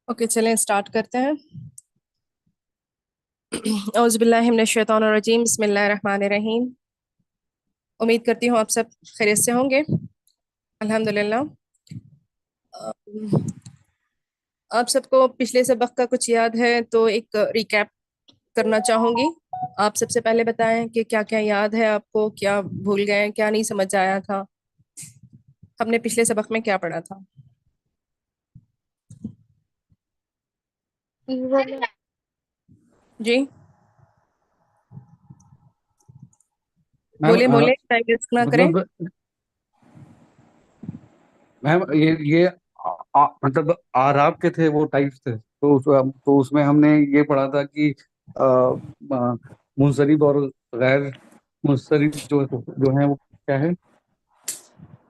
Okay, चलें start करते हैं। औज़ुबिल्लाहि मिनश्शैतानिर्रजीम, बिस्मिल्लाहिर्रहमानिर्रहीम। उम्मीद करती हूँ आप सब खैरियत से होंगे। अल्हम्दुलिल्लाह। अम, आप सबको पिछले सबक का कुछ याद है तो एक रिकैप करना चाहूंगी। आप सबसे पहले बताएं कि क्या क्या याद है आपको, क्या भूल गए, क्या नहीं समझ आया था, हमने पिछले सबक में क्या पढ़ा था। जी मैम बोले बोले, टाइम वेस्ट ना करें। मतलब मैम ये मतलब आराब के थे वो टाइप्स थे तो उसमें हमने ये पढ़ा था कि मुंसरिफ और गैर मुंसरिफ जो है वो क्या है।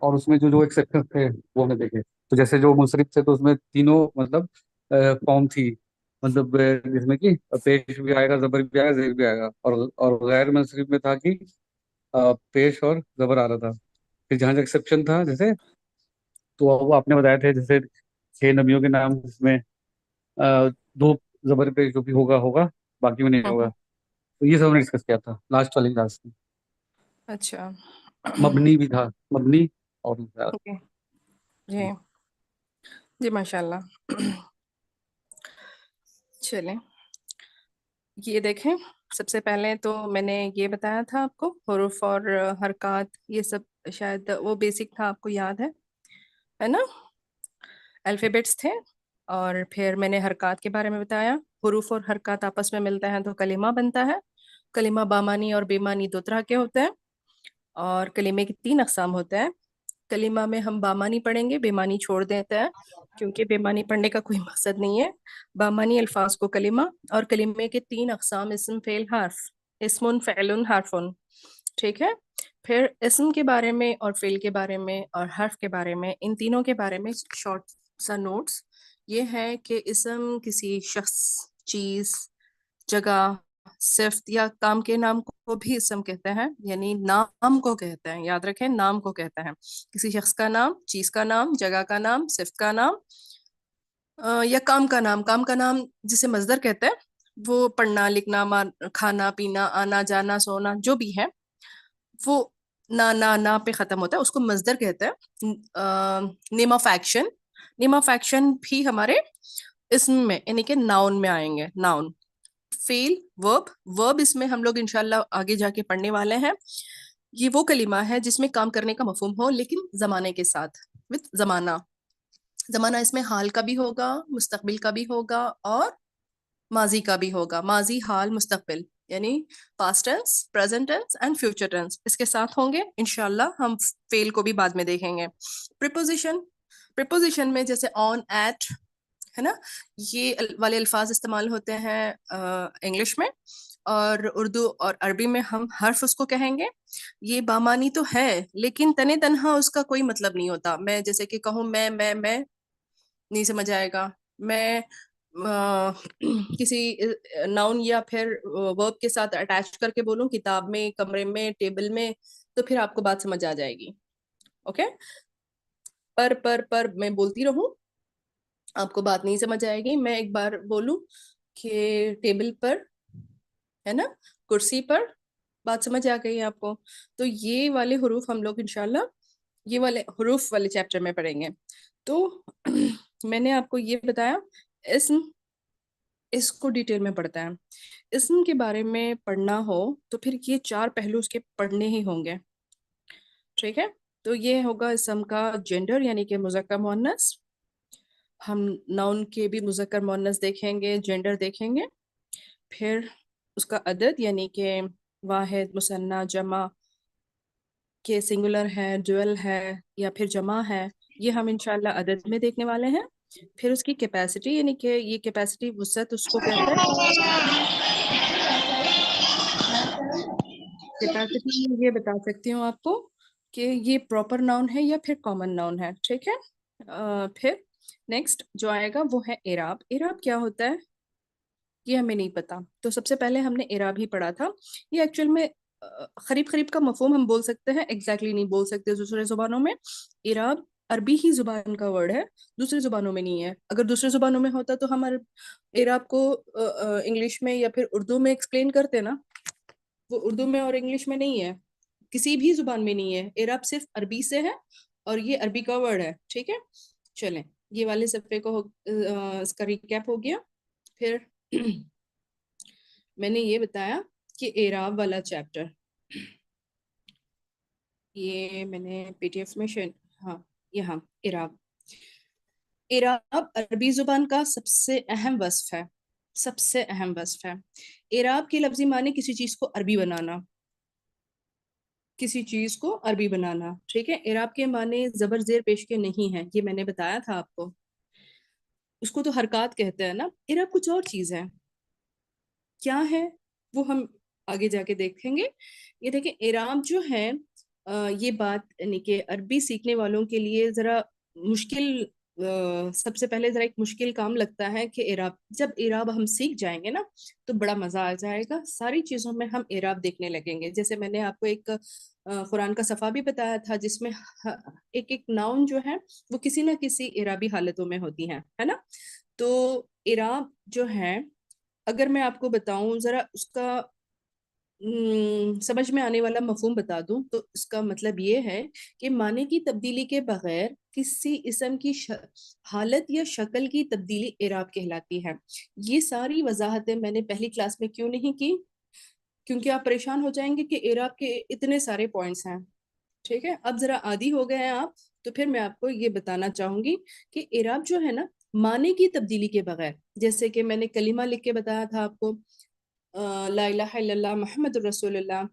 और उसमें जो जो एक्सेप्शन थे वो हमने देखे। तो जैसे जो मुंसरिफ थे तो उसमें तीनों मतलब फॉर्म थी। मतलब जिसमें कि पेश भी आएगा, जबर भी आएगा, जेर भी आएगा। और गैर मुंसरिफ में था कि पेश और जबर आ रहा था। फिर जहाँ एक्सेप्शन था, जैसे तो वो आपने बताए थे, जैसे 6 नबियों के नाम जिसमें दो जबर पे जो भी होगा होगा, बाकी में नहीं होगा। हम्म। तो ये सब हमने डिस्कस किया था लास्ट वाली क्लास में। अच्छा। मबनी भी था, मबनी और ओके। जी जी, माशाल्लाह। चलें, ये देखें। सबसे पहले तो मैंने ये बताया था आपको, हुरूफ और हरकात, ये सब शायद वो बेसिक था, आपको याद है ना। अल्फ़ाबेट्स थे। और फिर मैंने हरकात के बारे में बताया। हुरूफ और हरकात आपस में मिलते हैं तो कलिमा बनता है। कलिमा बामानी और बेमानी दो तरह के होते हैं। और कलिमे के 3 अक़साम होते हैं। कलिमा में हम बामानी पढ़ेंगे, बेमानी छोड़ देते हैं, क्योंकि बेमानी पढ़ने का कोई मकसद नहीं है। बामानी अल्फाज को कलिमा, और कलिमे के 3 अक़साम, इस्म फेल हर्फ। इस्मुन फ़इलुन हर्फुन। ठीक है। फिर इस्म के बारे में और फेल के बारे में और हर्फ के बारे में, इन तीनों के बारे में शॉर्ट सा नोट्स ये है कि इस्म किसी शख्स, चीज, जगह, सिफ्त या काम के नाम को भी इस्म कहते हैं, यानी नाम को कहते हैं। याद रखें, नाम को कहते हैं। किसी शख्स का नाम, चीज का नाम, जगह का नाम, सिफ्त का नाम, या काम का नाम। काम का नाम जिसे मजदर कहते हैं, वो पढ़ना लिखना, खाना पीना, आना जाना, सोना, जो भी है वो ना पे खत्म होता है, उसको मजदर कहते हैं। Name of action, name of action भी हमारे इसम में, यानी कि नाउन में आएंगे। Noun, fail, verb. वर्ब इसमें हम लोग इंशाल्लाह आगे जाके पढ़ने वाले हैं। ये वो कलिमा है जिसमें काम करने का मफहूम हो, लेकिन जमाने के साथ, विद जमाना। जमाना इसमें हाल का भी होगा, मुस्तकबिल का भी होगा, और माजी का भी होगा। माजी, हाल, मुस्तकबिल, यानी past tense, present tense and future tense इसके साथ होंगे। इंशाल्लाह हम फेल को भी बाद में देखेंगे। प्रिपोजिशन, प्रिपोजिशन में जैसे ऑन, एट, है ना, ये वाले अल्फाज इस्तेमाल होते हैं इंग्लिश में। और उर्दू और अरबी में हम हर्फ उसको कहेंगे। ये बामानी तो है, लेकिन तने तनहा उसका कोई मतलब नहीं होता। मैं जैसे कि कहूँ मैं नहीं समझ आएगा। मैं किसी नाउन या फिर वर्ब के साथ अटैच करके बोलूं, किताब में, कमरे में, टेबल में, तो फिर आपको बात समझ आ जाएगी। ओके। पर मैं बोलती रहूं, आपको बात नहीं समझ आएगी। मैं एक बार बोलूं कि टेबल पर, है ना, कुर्सी पर, बात समझ आ गई आपको। तो ये वाले हुरूफ हम लोग इंशाल्लाह ये वाले हुरूफ वाले चैप्टर में पढ़ेंगे। तो मैंने आपको ये बताया, इस्म, इसको डिटेल में पढ़ता है। इस्म के बारे में पढ़ना हो तो फिर ये 4 पहलू उसके पढ़ने ही होंगे। ठीक है। तो ये होगा इस्म का जेंडर, यानी कि मुज़क्कर मुअन्नस। हम नाउन के भी मुज़क्कर मुअन्नस देखेंगे, जेंडर देखेंगे। फिर उसका अदद, यानी कि वाहिद, मुसन्ना, जमा, के सिंगुलर है, ड्यूअल है, या फिर जमा है, ये हम इंशाल्लाह अदद में देखने वाले हैं। फिर उसकी कैपेसिटी, यानी कि ये कैपेसिटी, वुसअत उसको कहते हैं। कैपेसिटी में ये बता सकती हूँ आपको कि ये प्रॉपर नाउन है या फिर कॉमन नाउन है। ठीक है। फिर नेक्स्ट जो आएगा वो है एराब। एराब क्या होता है ये हमें नहीं पता, तो सबसे पहले हमने एराब ही पढ़ा था। ये एक्चुअल में करीब करीब का मफहूम हम बोल सकते हैं, एग्जैक्टली नहीं बोल सकते दूसरे जुबानों में। एराब अरबी ही जुबान का वर्ड है, दूसरी जुबानों में नहीं है। अगर दूसरी जुबानों में होता तो हम एराब को इंग्लिश में या फिर उर्दू में एक्सप्लेन करते ना। वो उर्दू में और इंग्लिश में नहीं है, किसी भी जुबान में नहीं है। एराब सिर्फ अरबी से है, और ये अरबी का वर्ड है। ठीक है, चलें, ये वाले सफ़े को इसका रिकैप हो गया। फिर मैंने ये बताया कि एराब वाला चैप्टर, ये मैंने पीडीएफ में शेयर, हाँ यहाँ एराब। एराब अरबी जुबान का सबसे अहम वस्फ है, सबसे अहम वस्फ है। एराब की लफ्जी माने किसी चीज को अरबी बनाना, किसी चीज को अरबी बनाना। ठीक है, एराब के माने जबर जेर पेश के नहीं है, ये मैंने बताया था आपको। उसको तो हरकत कहते हैं ना। एराब कुछ और चीज है, क्या है वो हम आगे जाके देखेंगे। ये देखिए, एराब जो है ये बात यानी कि अरबी सीखने वालों के लिए जरा मुश्किल, सबसे पहले जरा एक मुश्किल काम लगता है कि एराब, जब एराब हम सीख जाएंगे ना तो बड़ा मजा आ जाएगा, सारी चीजों में हम एराब देखने लगेंगे। जैसे मैंने आपको एक कुरान का सफा भी बताया था, जिसमें एक एक नाउन जो है वो किसी ना किसी एराबी हालतों में होती है ना। तो एराब जो है, अगर मैं आपको बताऊं जरा उसका समझ में आने वाला मफहूम बता दूं, तो इसका मतलब ये है कि माने की तब्दीली के बगैर किसी इसम की हालत या शक्ल की तब्दीली एराब कहलाती है। ये सारी वजाहतें मैंने पहली क्लास में क्यों नहीं की, क्योंकि आप परेशान हो जाएंगे कि एराब के इतने सारे पॉइंट्स हैं। ठीक है, अब जरा आदी हो गए हैं आप, तो फिर मैं आपको ये बताना चाहूंगी कि एराब जो है ना, माने की तब्दीली के बगैर, जैसे कि मैंने कलीमा लिख के बताया था आपको, ला इलाहा इल्लल्लाह मुहम्मदुर रसूलुल्लाह,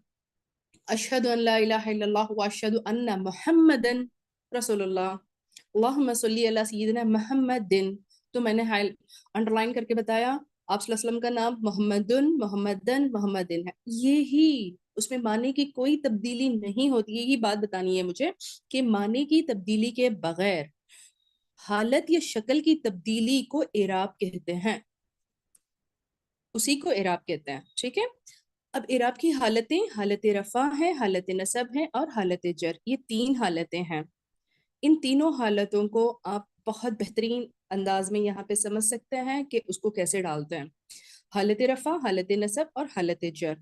अशहदु अन ला इलाहा इल्लल्लाह व अशहदु अन्ना मुहम्मदन रसूलुल्लाह, अल्लाहुम्मा सल्ली अला सय्यिदिना मुहम्मदिन। तो मैंने हाई अंडरलाइन करके बताया, आप सल्लल्लाहु अलैहि वसल्लम का नाम मोहम्मदुन मोहम्मदन मोहम्मदिन है। ये ही, उसमें माने की कोई तब्दीली नहीं होती। यही बात बतानी है मुझे कि माने की तब्दीली के बगैर हालत या शक्ल की तब्दीली को एराब कहते हैं, उसी को एराब कहते हैं। ठीक है, अब इराब की हालतें, हालत रफा है, हालत नसब है और हालत जर, ये तीन हालतें हैं। इन तीनों हालतों को आप बहुत बेहतरीन अंदाज में यहाँ पे समझ सकते हैं कि उसको कैसे डालते हैं। हालत रफा, हालत नसब और हालत जर।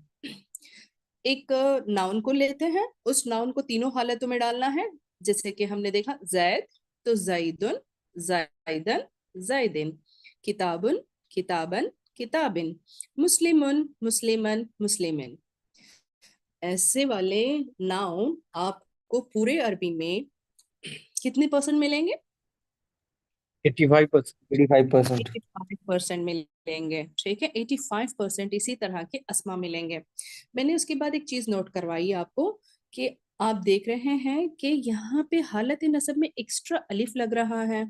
एक नाउन को लेते हैं, उस नाउन को तीनों हालतों में डालना है। जैसे कि हमने देखा जैद, तो जैदुन, जैदन, जैदिन। किताबुन, किताबन, किताबिन। मुस्लिमुन, मुस्लिमन, मुस्लिमिन। ऐसे वाले नाउन आपको पूरे अरबी में कितने परसेंट मिलेंगे? 85%। 85%। 85% मिलेंगे। ठीक है, 85% इसी तरह के अस्मा मिलेंगे। मैंने उसके बाद एक चीज नोट करवाई आपको कि आप देख रहे हैं कि यहाँ पे हालत नसब में एक्स्ट्रा अलिफ लग रहा है,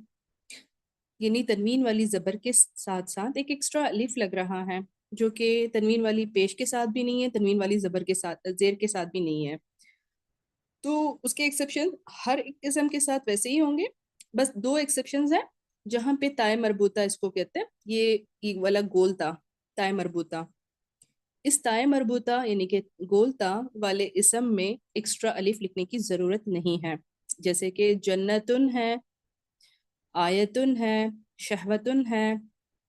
यानी तनवीन वाली जबर के साथ साथ एक एक्स्ट्रा अलिफ लग रहा है, जो कि तनवीन वाली पेश के साथ भी नहीं है, तनवीन वाली जबर के साथ, जेर के साथ भी नहीं है। तो उसके एक्सेप्शन हर एक किस्म के साथ वैसे ही होंगे, बस दो एक्सेप्शंस हैं जहां पे ताय मरबूता इसको कहते हैं। ये वाला गोलता, ताय मरबूता, इस ताय मरबूता यानी कि गोलता वाले इसम में एक्स्ट्रा अलिफ लिखने की जरूरत नहीं है। जैसे कि जन्नतुन है, आयतुन है, शहवतुन है,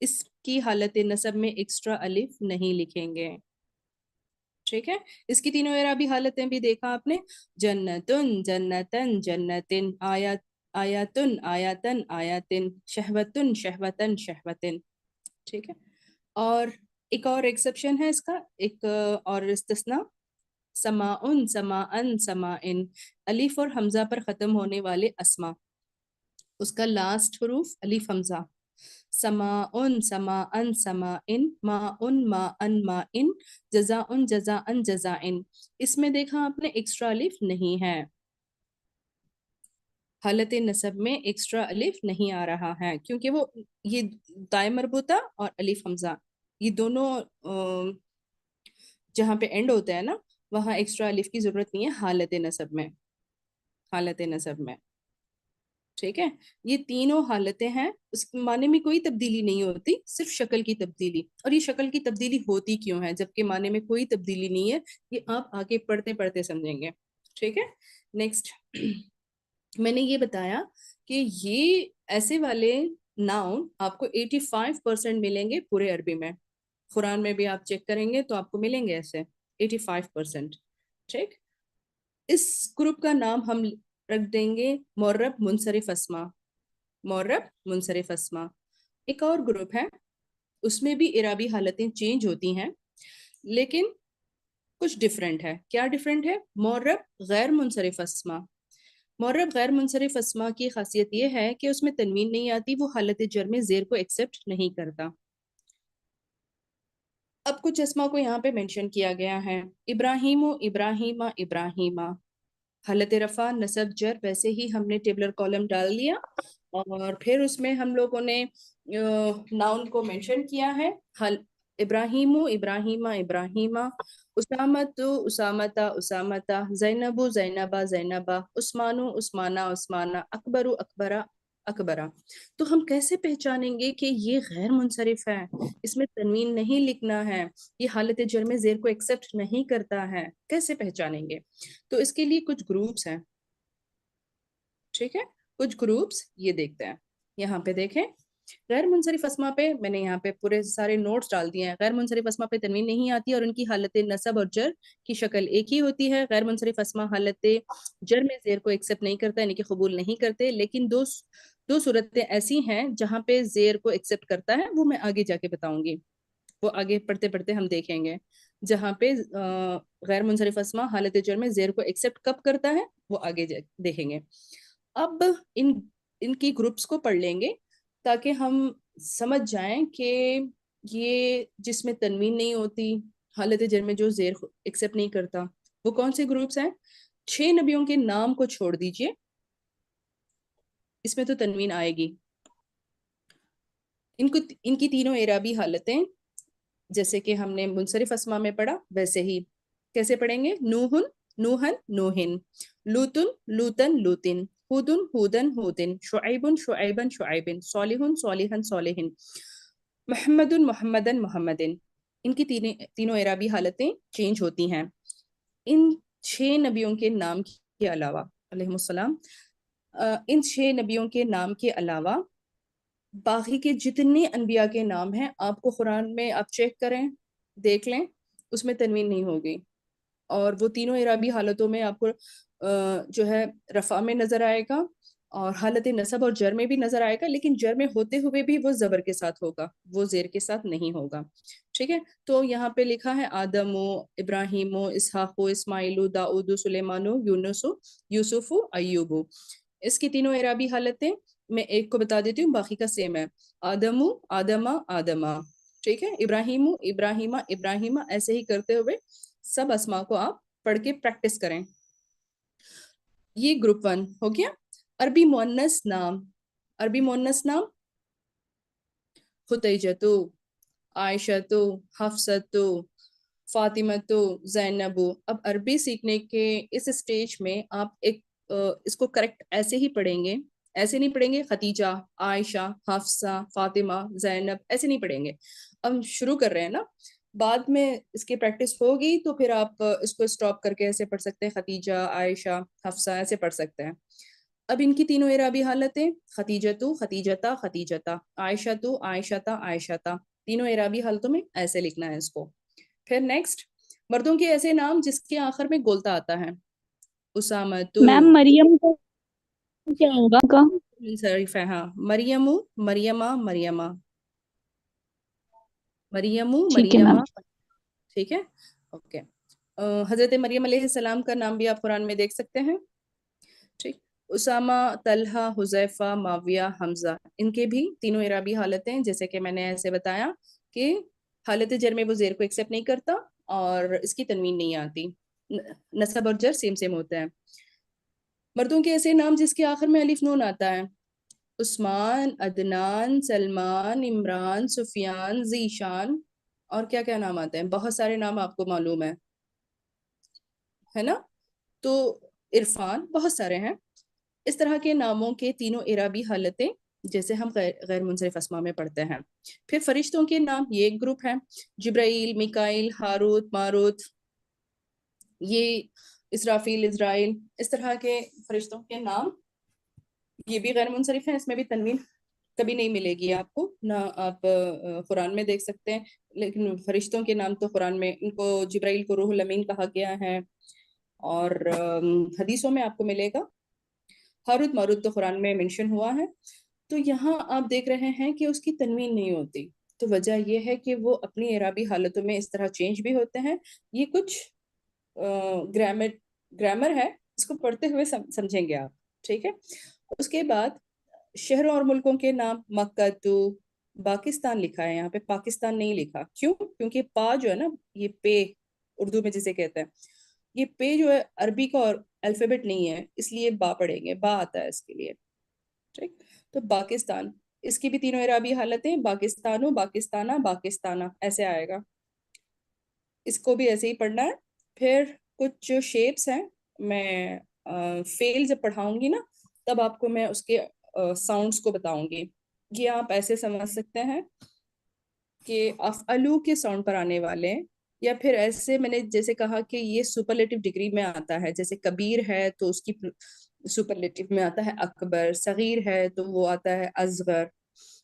इसकी हालत नसब में एक्स्ट्रा अलिफ नहीं लिखेंगे। ठीक है, इसकी तीनों एराबी हालतें भी देखा आपने, जन्नतुन, जन्नतन, जन्नतिन, आयत, आयतुन, आयतन, आयतिन, शहवतुन, शहवतन, शहवतिन। ठीक है, और एक और एक्सेप्शन है इसका, एक और इस्तिस्ना, समाउन, समाअन, समाइन। अलिफ और हमजा पर खत्म होने वाले अस्मा, उसका लास्ट हरूफ अलिफ हमजा। समाउन, समाअन, समाइन, माउन, माअन, माइन, जजाउन, जजाअन, जजाइन। इसमें देखा आपने एक्स्ट्रा अलिफ नहीं है, हालत नसब में एक्स्ट्रा अलिफ नहीं आ रहा है, क्योंकि वो ये दाए मरबूता और अलिफ हमजा, ये दोनों जहाँ पे एंड होता है ना, वहाँ एक्स्ट्रा अलिफ की जरूरत नहीं है हालत नसब में, हालत नसब में। ठीक है, ये तीनों हालतें हैं, उस माने में कोई तब्दीली नहीं होती, सिर्फ शक्ल की तब्दीली। और ये शक्ल की तब्दीली होती क्यों है जबकि माने में कोई तब्दीली नहीं है, ये आप आगे पढ़ते पढ़ते समझेंगे। ठीक है, नेक्स्ट। मैंने ये बताया कि ये ऐसे वाले नाउन आपको 85% मिलेंगे पूरे अरबी में। कुरान में भी आप चेक करेंगे तो आपको मिलेंगे ऐसे 85%। ठीक। इस ग्रुप का नाम हम रख देंगे मुअर्रब मुनसरिफ अस्मा। मुअर्रब मुनसरिफ अस्मा। एक और ग्रुप है, उसमें भी इराबी हालतें चेंज होती हैं, लेकिन कुछ डिफरेंट है। क्या डिफरेंट है? मुअर्रब गैर मुनसरिफ अस्मा। मुअर्रब गैर मुनसरिफ अस्मा की खासियत यह है कि उसमें तनवीन नहीं आती, वो हालत जर में जेर को एक्सेप्ट नहीं करता। अब कुछ अस्मा को यहाँ पे मेंशन किया गया है। इब्राहिमो इब्राहिमा इब्राहिमा, हालत रफा नसब जर वैसे ही हमने टेबलर कॉलम डाल दिया, और फिर उसमें हम लोगों ने नाउन को मेंशन किया है। हल इब्राहिमो इब्राहिमा इब्राहिमा, उसामतु उसामता उसामता, जैनबु जैनबा जैनबा, उस्मानु उस्माना उस्माना, अकबरु अकबरा अकबरा। तो हम कैसे पहचानेंगे कि ये गैर मुनसरिफ है, इसमें तनवीन नहीं लिखना है, ये हालत जर में जेर को एक्सेप्ट नहीं करता है? कैसे पहचानेंगे? तो इसके लिए कुछ ग्रुप्स हैं। ठीक है, कुछ ग्रुप्स ये देखते हैं। यहाँ पे देखें, गैर मुनसरिफ अस्मा पे मैंने यहाँ पे पूरे सारे नोट्स डाल दिए हैं। गैर मुनसरिफ अस्मा पे तनवीन नहीं आती और उनकी हालत नसब और जर की शक्ल एक ही होती है। गैर मुनसरिफ अस्मा हालत जर में जेर को एक्सेप्ट नहीं करता, यानी कि कबूल नहीं करते, लेकिन दो सूरतें ऐसी हैं जहाँ पे जेर को एक्सेप्ट करता है, वो मैं आगे जाके बताऊंगी। वो आगे पढ़ते पढ़ते हम देखेंगे। जहाँ पे गैर मुनसरिफ अस्मा हालत जर में जेर को एक्सेप्ट कब करता है, वो आगे देखेंगे। अब इनकी ग्रुप्स को पढ़ लेंगे ताकि हम समझ जाएं कि ये जिसमें तनवीन नहीं होती, हालत जर में जो जेर एक्सेप्ट नहीं करता, वो कौन से ग्रुप्स हैं। 6 नबियों के नाम को छोड़ दीजिए, इसमें तो तनवीन आएगी। इनको इनकी तीनों एराबी हालतें जैसे कि हमने मुनसरिफ अस्मा में पढ़ा वैसे ही कैसे पढ़ेंगे। नूहुन नूहन नूहिन, लूतुन लूतन लूतिन, हुदुन हुदन हुदिन, शुआइबुन शुआइबन शुआइबिन, सॉलिहुन सॉलिहन सॉलिहिन, मुहम्मदुन मुहम्मदन मुहम्मदिन। इनकी तीनों एराबी हालतें चेंज होती हैं। इन 6 नबियों के नाम के अलावा अलैहिमुस्सलाम, इन 6 नबियों के नाम के अलावा बाकी के जितने अनबिया के नाम हैं, आपको कुरान में आप चेक करें, देख लें, उसमें तनवीन नहीं होगी। और वो तीनों इराबी हालतों में आपको जो है रफा में नजर आएगा, और हालत नसब और जर में भी नजर आएगा, लेकिन जर में होते हुए भी वो जबर के साथ होगा, वो जेर के साथ नहीं होगा। ठीक है, तो यहाँ पे लिखा है आदमो इब्राहिमो इसहाको इस्माइलु दाऊदु सुलेमानो यूनुसु यूसुफु अय्यूबु। इसकी तीनों इराबी हालतें मैं एक को बता देती हूँ, बाकी का सेम है। आदमु आदमा आदमा। ठीक है, इब्राहिमु इब्राहिमा इब्राहिमा, ऐसे ही करते हुए सब अस्मा को आप पढ़ के प्रैक्टिस करें। ये ग्रुप 1 हो गया। अरबी मुअन्नस नाम, अरबी मुअन्नस नाम खुतैजतु, आयशतु, हफ्सतु, फातिमतु, जैनबु। अब अरबी सीखने के इस स्टेज में आप एक इसको करेक्ट ऐसे ही पढ़ेंगे, ऐसे नहीं पढ़ेंगे खतीजा आयशा हफ्सा फातिमा जैनब, ऐसे नहीं पढ़ेंगे। अब हम शुरू कर रहे हैं ना, बाद में इसकी प्रैक्टिस होगी तो फिर आप इसको स्टॉप करके ऐसे पढ़ सकते हैं, खतीजा आयशा हफ्सा ऐसे पढ़ सकते हैं। अब इनकी तीनों इराबी हालतें खतीजतु खतीजता खतीजता, आयशतु आयशता आयशता, तीनों इराबी हालतों में ऐसे लिखना है इसको। फिर नेक्स्ट, मर्दों के ऐसे नाम जिसके आखिर में गोलता आता है। उसामतु, मैम मरियम को क्या होगा का? शरीफ है हाँ। मरियमु मरियमा मरियमा, मरियमु ठीक है मैम। मरियमा। ठीक है, ओके। हजरत मरियम अलैहिस्सलाम का नाम भी आप कुरान में देख सकते हैं। ठीक। उसामा तलहा हुजैफा माविया हमजा, इनके भी तीनों इराबी हालतें जैसे कि मैंने ऐसे बताया कि हालत जर में वो जेर को एक्सेप्ट नहीं करता और इसकी तनवीन नहीं आती, नसब और जर सेम सेम होता है। मर्दों के ऐसे नाम जिसके आखिर में अलिफ नून आता है। उस्मान अदनान सलमान इमरान सुफियान जीशान, और क्या क्या नाम आते हैं, बहुत सारे नाम आपको मालूम है ना। तो इरफान, बहुत सारे हैं। इस तरह के नामों के तीनों इराबी हालतें जैसे हम गैर मुनसरिफ अस्मा में पढ़ते हैं। फिर फरिश्तों के नाम, ये एक ग्रुप है। जिब्राइल मिकाइल हारूत मारूत, ये इसराफील इजराइल, इस तरह के फरिश्तों के नाम ये भी गैर मुनसरिफ है, इसमें भी तनवीन कभी नहीं मिलेगी आपको ना। आप कुरान में देख सकते हैं, लेकिन फरिश्तों के नाम तो कुरान में इनको जिब्राइल को रूहुल अमीन कहा गया है, और हदीसों में आपको मिलेगा। हारुत मारुत तो कुरान में मेंशन हुआ है। तो यहाँ आप देख रहे हैं कि उसकी तनवीन नहीं होती। तो वजह यह है कि वो अपनी एराबी हालतों में इस तरह चेंज भी होते हैं। ये कुछ ग्रामर ग्रामर है, इसको पढ़ते हुए समझेंगे आप, ठीक है। उसके बाद शहरों और मुल्कों के नाम, मक्का तो पाकिस्तान लिखा है, यहाँ पे पाकिस्तान नहीं लिखा। क्यों? क्योंकि पा जो है ना, ये पे उर्दू में जिसे कहते हैं, ये पे जो है अरबी का और अल्फाबेट नहीं है, इसलिए बा पढ़ेंगे, बा आता है इसके लिए, ठीक। तो पाकिस्तान, इसकी भी तीनों इराबी हालतें, पाकिस्तानो, पाकिस्ताना, पाकिस्ताना, ऐसे आएगा। इसको भी ऐसे ही पढ़ना है। फिर कुछ जो शेप्स हैं, मैं फेल जब पढ़ाऊंगी ना, तब आपको मैं उसके साउंड्स को बताऊंगी। ये आप ऐसे समझ सकते हैं कि अफअलू के साउंड पर आने वाले हैं, या फिर ऐसे मैंने जैसे कहा कि ये सुपरलेटिव डिग्री में आता है। जैसे कबीर है तो उसकी सुपरलेटिव में आता है अकबर, सगीर है तो वो आता है असगर,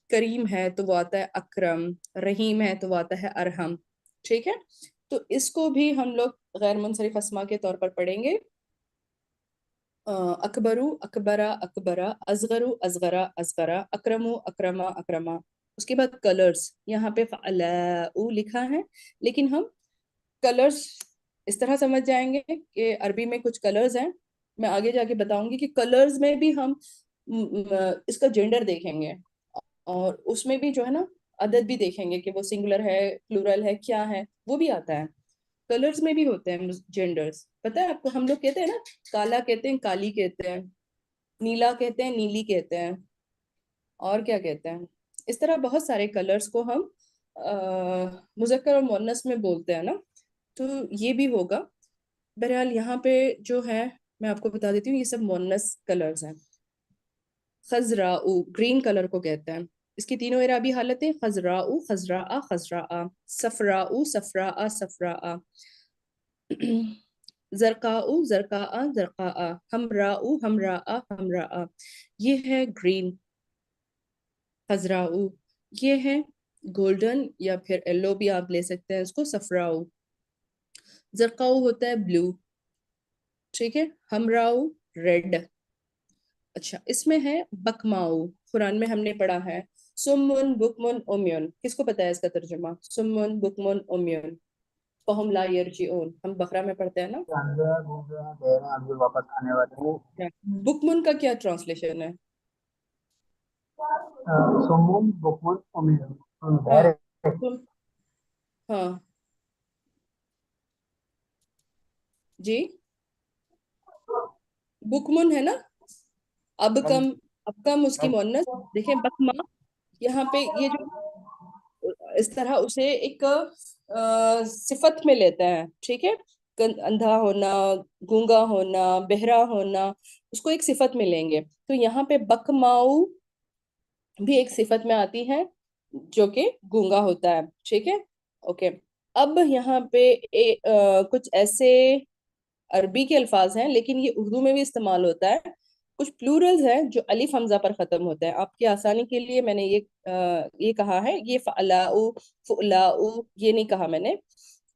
करीम है तो वो आता है अकरम, रहीम है तो वो आता है अरहम, ठीक है। तो इसको भी हम लोग गैर मुनसरिफ अस्मा के तौर पर पढ़ेंगे। अकबरू, अकबरा, अकबरा, असगरू, असगरा, असगरा, अकरमु, अकरमा, अकरमा। उसके बाद कलर्स, यहाँ पे फ़अलाउ लिखा है, लेकिन हम कलर्स इस तरह समझ जाएंगे कि अरबी में कुछ कलर्स हैं। मैं आगे जाके बताऊंगी कि कलर्स में भी हम इसका जेंडर देखेंगे, और उसमें भी जो है ना अदद भी देखेंगे कि वो सिंगुलर है, प्लूरल है, क्या है, वो भी आता है। कलर्स में भी होते हैं जेंडर्स, पता है आपको? हम लोग कहते हैं ना, काला कहते हैं, काली कहते हैं, नीला कहते हैं, नीली कहते हैं, और क्या कहते हैं। इस तरह बहुत सारे कलर्स को हम मुज़क्कर और मुअन्नस में बोलते हैं ना। तो ये भी होगा। बहरहाल यहाँ पे जो है, मैं आपको बता देती हूँ, ये सब मुअन्नस कलर्स हैं। खजराऊ, ग्रीन कलर को कहते हैं। इसकी तीनों इराबी हालतें, खजराऊ, खजराआ, खजराआ, सफराऊ, सफराआ, सफराआ, जरकाऊ, जरकाआ, जरकाआ, हमराऊ, हमराआ, हमराआ। ये है ग्रीन, खजराऊ। ये है गोल्डन या फिर येलो भी आप ले सकते हैं इसको, सफराऊ। जरकाऊ होता है ब्लू, ठीक है। हमराऊ रेड। अच्छा, इसमें है बकमाऊ, कुरान में हमने पढ़ा है सुम्मुन बुकमुन उम्युन। किसको पता है इसका तर्जुमा? सुम्मुन बुकमुन उम्युन फहुम ला यरजिऊन, हम बकरा में पढ़ते हैं ना। अंधे हैं, गूंगे हैं, बहरे हैं, अभी वापस आने वाले हैं। बुकमुन का क्या ट्रांसलेशन है? सुम्मुन बुकमुन उम्मीद, हाँ, बहरे। हाँ जी, बुकमुन है ना। अब कम, अब कम उसकी मुअन्नस देखें, बकमा। यहाँ पे ये जो इस तरह उसे एक सिफत में लेता है, ठीक है। अंधा होना, गूंगा होना, बहरा होना, उसको एक सिफत में लेंगे। तो यहाँ पे बकमाऊ भी एक सिफत में आती है, जो कि गूंगा होता है, ठीक है। ओके। अब यहाँ पे कुछ ऐसे अरबी के अल्फाज हैं, लेकिन ये उर्दू में भी इस्तेमाल होता है। कुछ प्लूरल्स हैं जो अलिफ हमजा पर खत्म होते हैं। आपकी आसानी के लिए मैंने ये कहा है, ये फअलाउ, फुलाउ, ये नहीं कहा मैंने।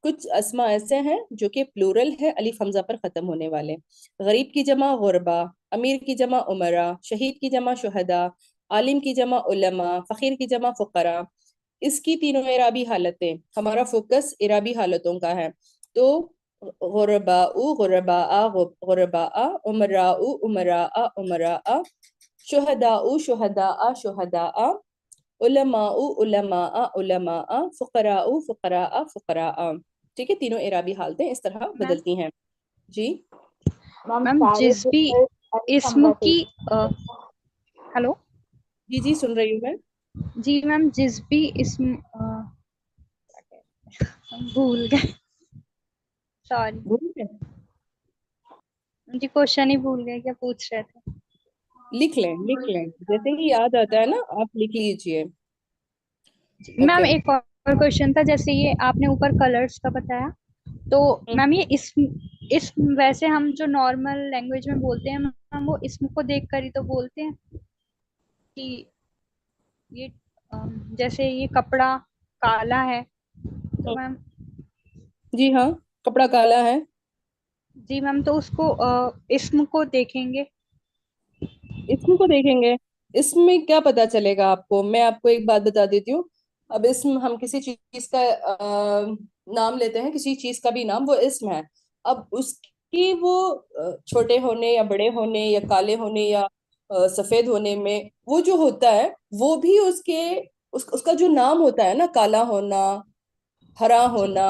कुछ अस्मा ऐसे हैं जो कि प्लूरल है, अलिफ हमजा पर खत्म होने वाले। गरीब की जमा गुरबा, अमीर की जमा उमरा, शहीद की जमा शुहदा, आलिम की जमा उलमा, फकीर की जमा फुकरा। इसकी तीनों इराबी हालतें, हमारा फोकस इराबी हालतों का है। तो गुरबाउ, गुरबाआ, गुरबाआ, उमराउ, उमराआ, उमराआ, शुहदाउ, शुहदाआ, शुहदाआ, उलमाउ, उलमाआ, उलमाआ, फुकराउ, फुकराआ, फुकराआ। ठीक है, तीनों इराबी हालतें इस तरह बदलती हैं जी। मैम जिस भी इस्म की हेलो जी जी, सुन रही हूँ मैं। जी मैम, जिस भी इस्म भूल गए, सॉरी भूल गए? जी, क्वेश्चन ही भूल गए, क्या पूछ रहे थे। लिख लें, लिख लें, जैसे ही याद आता है ना आप लिख लीजिए। Ma'am okay. एक और क्वेश्चन था, जैसे ये आपने ऊपर कलर्स का बताया, तो मैम ये इसम वैसे हम जो नॉर्मल लैंग्वेज में बोलते हैं मैम, वो इसम को देख कर ही तो बोलते हैं कि ये जैसे ये कपड़ा काला है, तो मैम। जी हाँ, कपड़ा काला है। जी मैम, तो उसको इसम को देखेंगे। इसम को देखेंगे, इसमें क्या पता चलेगा आपको? मैं आपको एक बात बता देती हूँ। अब इसम, हम किसी चीज का नाम लेते हैं, किसी चीज का भी नाम, वो इसम है। अब उसकी वो छोटे होने या बड़े होने या काले होने या सफेद होने में वो जो होता है, वो भी उसका जो नाम होता है ना, काला होना, हरा जी होना,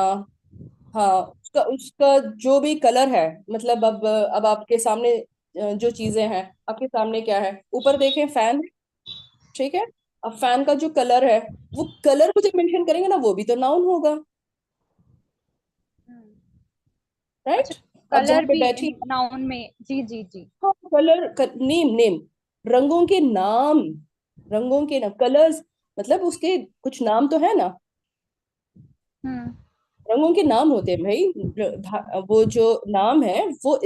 हाँ, उसका उसका जो भी कलर है, मतलब अब आपके सामने जो चीजें हैं, आपके सामने क्या है, ऊपर देखें फैन है, ठीक है। अब फैन का जो कलर है, वो कलर को जब मेंशन करेंगे ना, वो भी तो नाउन होगा, हम्म, अच्छा, राइट। अब जहाँ कलर पे भी बैठी, नाउन में? जी जी जी। हाँ, नेम नेम, रंगों के नाम, रंगों के नाम, कलर्स, मतलब उसके कुछ नाम तो है ना, हम्म रंगों के नाम होते हैं भाई। वो जो नाम है वो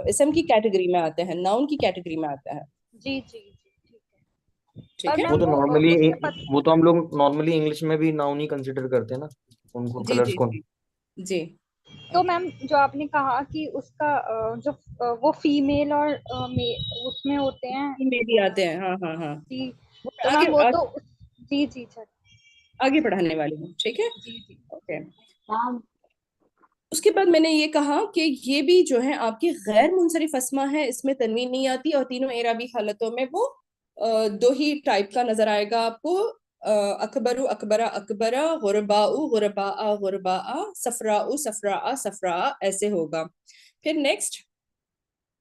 इसम की कैटेगरी में आते हैं, नाउन की कैटेगरी में आता है, जी जी जी, ठीक है। ठीक और है। वो मैम तो वो नॉर्मली उसमें पता। वो तो हम लोग नॉर्मली इंग्लिश में भी नाउन ही कंसिडर करते हैं ना, उनको जी कलर्स जी को। जी जी। तो ओके, मैम जो आपने कहा कि उसका जो वो फीमेल और उसमें होते हैं, में भी आते हैं, हाँ हाँ हाँ। जी। वो तो आगे मैम वो तो जी जी सर। आगे बढ़ाने वाली हूँ, ठीक है। जी जी। ओके, उसके बाद मैंने ये कहा कि ये भी जो है आपकी गैर मुनसरिफ अस्मा है, इसमें तनवीन नहीं आती, और तीनों एराबी हालतों में वो दो ही टाइप का नजर आएगा आपको। अकबरु अकबरा अकबरा, गुरबाउ गुरबाआ गुरबाआ, सफराउ सफराआ सफराआ, ऐसे होगा। फिर नेक्स्ट,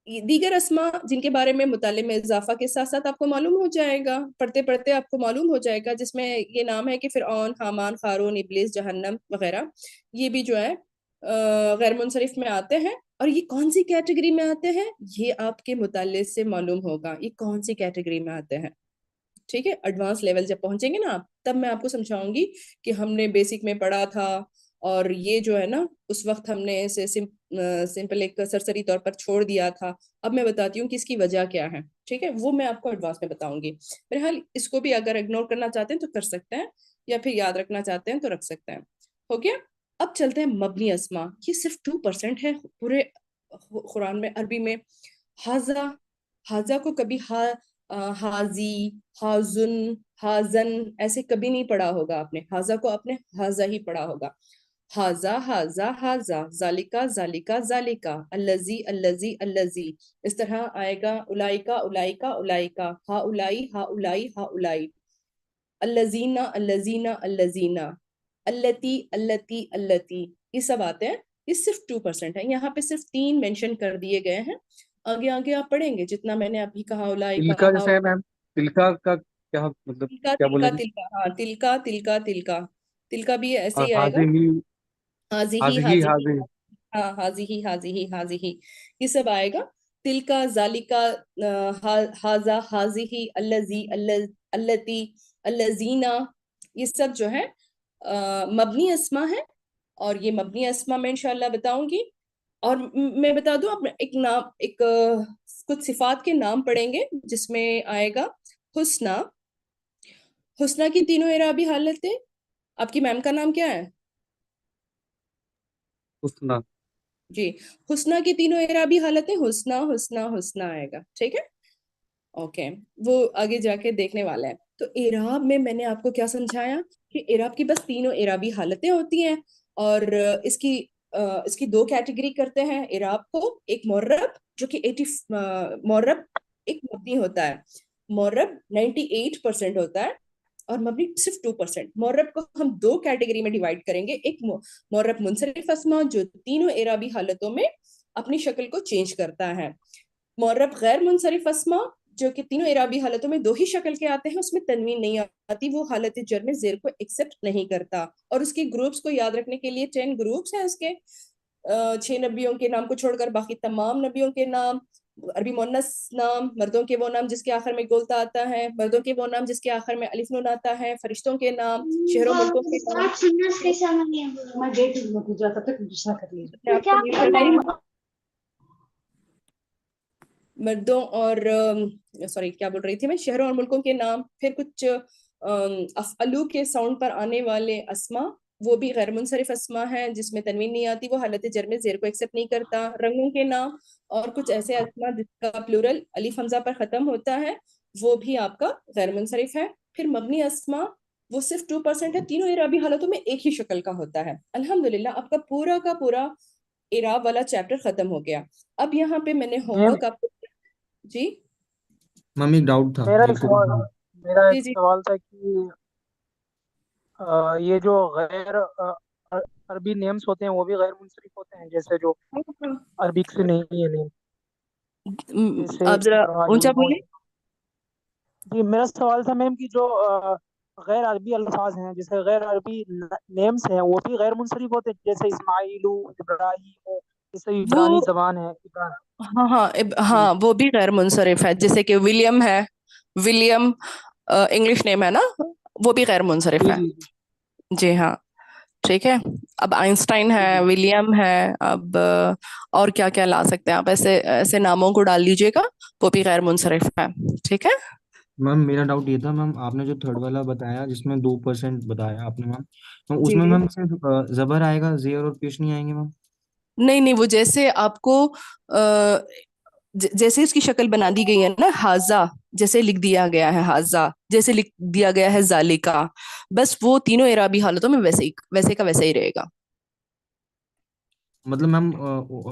दीगर अस्मा जिनके बारे में मुताले में इजाफा के साथ साथ आपको मालूम हो जाएगा, पढ़ते पढ़ते आपको मालूम हो जाएगा, जिसमें ये नाम है कि फिरऔन, हामान, खारून, इब्लिस, जहन्नम वगैरह, ये भी जो है गैर मुनसरिफ में आते हैं। और ये कौन सी कैटेगरी में आते हैं, ये आपके मुताले से मालूम होगा ये कौन सी कैटेगरी में आते हैं, ठीक है। एडवांस लेवल जब पहुंचेंगे ना आप, तब मैं आपको समझाऊंगी कि हमने बेसिक में पढ़ा था, और ये जो है ना, उस वक्त हमने इसे सिंपल एक सरसरी तौर पर छोड़ दिया था। अब मैं बताती हूँ कि इसकी वजह क्या है, ठीक है, वो मैं आपको एडवांस में बताऊंगी। बहरहाल इसको भी अगर इग्नोर करना चाहते हैं तो कर सकते हैं, या फिर याद रखना चाहते हैं तो रख सकते हैं। हो गया। अब चलते हैं मबनी अस्मा, ये सिर्फ 2% है पूरे कुरान में, अरबी में। हाजा, हाजा को कभी हाजी, हाजुन, हाजन ऐसे कभी नहीं पढ़ा होगा आपने, हाजा को आपने हाजा ही पढ़ा होगा। हाजा हाजा हाजा, जालिका जालिका जालिका, अल्लजी अल्लजी अल्लजी, इस तरह आएगा। उलाइका उलाइका उलाइका, हा उलाई हा उलाई हा उलाई, अल्लजीना अल्लजीना अल्लजीना, अल्लती अल्लती अल्लती, ये सब आते हैं। ये सिर्फ 2% है, यहाँ पे सिर्फ 3 मेंशन कर दिए गए हैं। आगे आगे आप पढ़ेंगे जितना मैंने अभी कहा, उलाइका, तिलका हा, जैसे है मैम, तिलका का क्या मतलब, तिलका क्या तिलका बोलेंगे? तिलका, हाँ, तिलका तिलका तिलका, तिलका भी ऐसे और ही आएगा। हाजिही, हाजी हाजिही हाजी, हाजी। हाँ, हाजी ही, ये सब आएगा। तिलका जालिका, हाजा हाजी, अल्लजी अल्लती, अल्लजीना, ये सब जो है मबनी अस्मा है। और ये मबनी अस्मा मैं इंशाल्लाह बताऊंगी। और मैं बता दूं, आप एक नाम, एक कुछ सिफात के नाम पढ़ेंगे जिसमें आएगा हुस्ना। हुस्ना की तीनों एराबी हालतें, आपकी मैम का नाम क्या है? हुस्ना। जी, हुस्ना की तीनों एराबी हालतें, हुस्ना हुस्ना हुस्ना आएगा, ठीक है। ओके, वो आगे जाके देखने वाला है। तो एराब में मैंने आपको क्या समझाया कि एराब की बस तीनों एराबी हालतें होती हैं, और इसकी दो कैटेगरी करते हैं एराब को। एक मुर्रब, जो कि 80, मुर्रब एक मबनी होता है, मुर्रब 98% होता है, और मबनी सिर्फ 2%। मुर्रब को हम दो कैटेगरी में डिवाइड करेंगे। एक मुर्रब मुनसरिफ अस्मा, जो तीनों एराबी हालतों में अपनी शक्ल को चेंज करता है। मुर्रब गैर मुनसरिफ अस्मा, जो कि तीनों इराबी हालतों में दो ही शक्ल के आते हैं, उसमें तनवीन नहीं आती, वो हालत जर में जेर को एक्सेप्ट नहीं करता। और उसके ग्रुप्स को याद रखने के लिए 10 ग्रुप्स हैं उसके, 6 नबियों के नाम को छोड़कर बाकी तमाम नबियों के नाम अरबी मुअन्नस नाम, मर्दों के वो नाम जिसके आखिर में गोलता आता है, मर्दों के वो नाम जिसके आखिर में अलिफ नून आता है, फरिश्तों के नाम, शहरों मुल्कों के नाम। मैं देख लूंगा तुझे, तब तक दूसरा कर लिया। मैं आपको ये बता रही हूँ, मर्दों और सॉरी क्या बोल रही थी मैं, शहरों और मुल्कों के नाम। फिर कुछ अफअलू के साउंड पर आने वाले अस्मा, वो भी गैर मुनसरिफ अस्मा है जिसमें तनवीन नहीं आती, वो हालत जर में जेर को एक्सेप्ट नहीं करता। रंगों के नाम और कुछ ऐसे अस्मा जिसका प्लूरल अलिफ हमजा पर खत्म होता है, वो भी आपका गैर मुनसरिफ है। फिर मबनी अस्मा, वो सिर्फ 2% है, तीनों इराबी हालतों में एक ही शक्ल का होता है। अल्हम्दुलिल्लाह आपका पूरा का पूरा इराब वाला चैप्टर खत्म हो गया। अब यहाँ पे मैंने मैम होमवर्क आपको, जी मम्मी एक डाउट था मेरा मेरे एक को सवाल भी। मेरा जी एक जी सवाल था कि ये जो गैर अरबी नेम्स होते हैं वो भी गैर मुनसरिफ होते हैं, जैसे जो हाँ, हाँ। अरबिक से नहीं है नेम, जैसे आप जरा ऊंचा इब्राहिम। बोलिए। जी मेरा सवाल था मैम कि जो गैर अरबी अल्फाज हैं, जैसे गैर अरबी नेम्स हैं, वो भी गैर मुनसरिफ होते हैं, जैसे इस्माइलू, इब्राहिम, जैसे वो इब्रानी जबान है इब्रान। हाँ हाँ जी हाँ, वो भी गैर मुनसरिफ है, जैसे कि विलियम है, विलियम इंग्लिश नेम है ना, वो भी गैर मुनसरिफ जी है। जी जी हाँ, ठीक है। अब आइंस्टाइन जी है, जी। विलियम है, अब और क्या क्या ला सकते हैं आप, ऐसे ऐसे नामों को डाल लीजिएगा, वो भी गैर मुनसरिफ है। ठीक है। मैम मेरा डाउट ये था मैम, आपने जो थर्ड वाला बताया जिसमें 2% बताया आपने मैम, तो जी उसमें जी मैम सिर्फ जबर आएगा, जेर और पेश नहीं आएंगे मैम? नहीं नहीं, वो जैसे आपको जैसे इसकी शक्ल बना दी गई है ना, हाजा जैसे लिख दिया गया है, हाजा जैसे लिख दिया गया है, जालिका, बस वो तीनों इराबी हालतों में वैसे का वैसे ही रहेगा। मतलब मैम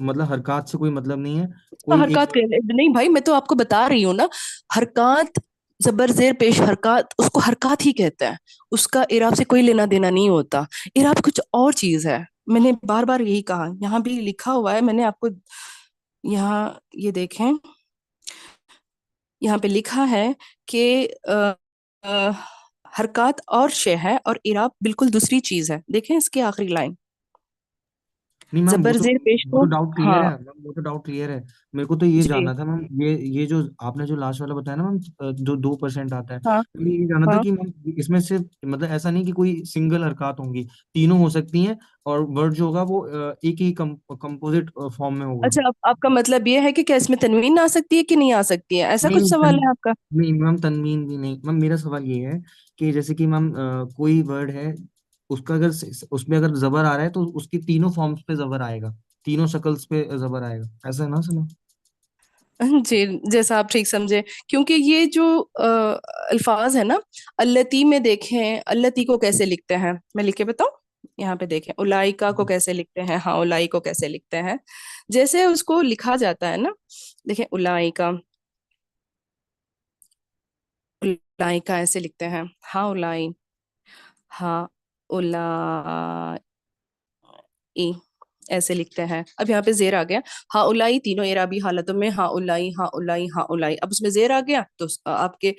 मतलब हरकत से कोई मतलब नहीं है, तो कोई एक हरकत नहीं भाई, मैं तो आपको बता रही हूँ ना, हरकत जबर जेर पेश, हरकत उसको हरकत ही कहते हैं, उसका इराब से कोई लेना देना नहीं होता। इराब कुछ और चीज है, मैंने बार बार यही कहा, यहाँ भी लिखा हुआ है मैंने आपको, यहाँ ये देखें, यहाँ पे लिखा है कि अ, हरकत और शे है और इराब बिल्कुल दूसरी चीज है। देखें इसकी आखिरी लाइन, नहीं मैम, जबर जेर पेश वो को। तो डाउट क्लियर है हाँ मैम, वो तो डाउट क्लियर है। मेरे को तो ये जी जानना था मैम, ये जो आपने जो लास्ट वाला बताया ना मैम, जो 2% आता है, हाँ तो ये जानना था हाँ। कि मैम इसमें सिर्फ मतलब ऐसा नहीं कि कोई सिंगल हरकत होंगी, तीनों हो सकती हैं, और वर्ड जो होगा वो एक ही कंपोजिट फॉर्म में होगा? अच्छा, आपका मतलब ये है कि क्या इसमें तनवीन आ सकती है कि नहीं आ सकती है, ऐसा नहीं कुछ सवाल है आपका? नहीं मैम, तनवीन भी नहीं मैम। मेरा सवाल ये है कि जैसे कि मैम कोई वर्ड है, उसका अगर उसमें अगर जबर आ रहा है तो उसकी तीनों फॉर्म्स पे जबर आएगा, तीनों शक्ल्स पे जबर आएगा, ऐसा है ना सुनो? जी, जैसा आप ठीक समझे, क्योंकि ये जो अल्फाज है ना, अल्लती में देखें, अल्लती को कैसे लिखते हैं, मैं लिख के बताऊं? यहाँ पे देखें, उलाइका को कैसे लिखते हैं, हाँ उलाई को कैसे लिखते हैं, जैसे उसको लिखा जाता है ना, देखें उलाइका, उलाइका ऐसे लिखते हैं, हाँ उलाई, हाँ उलाई ऐसे लिखते हैं। अब यहाँ पे जेर आ गया, हाँ उलाई तीनों इराबी हालतों में, हाँ उलाई हाँ उलाई हाँ उलाई, अब उसमें जेर आ गया तो आपके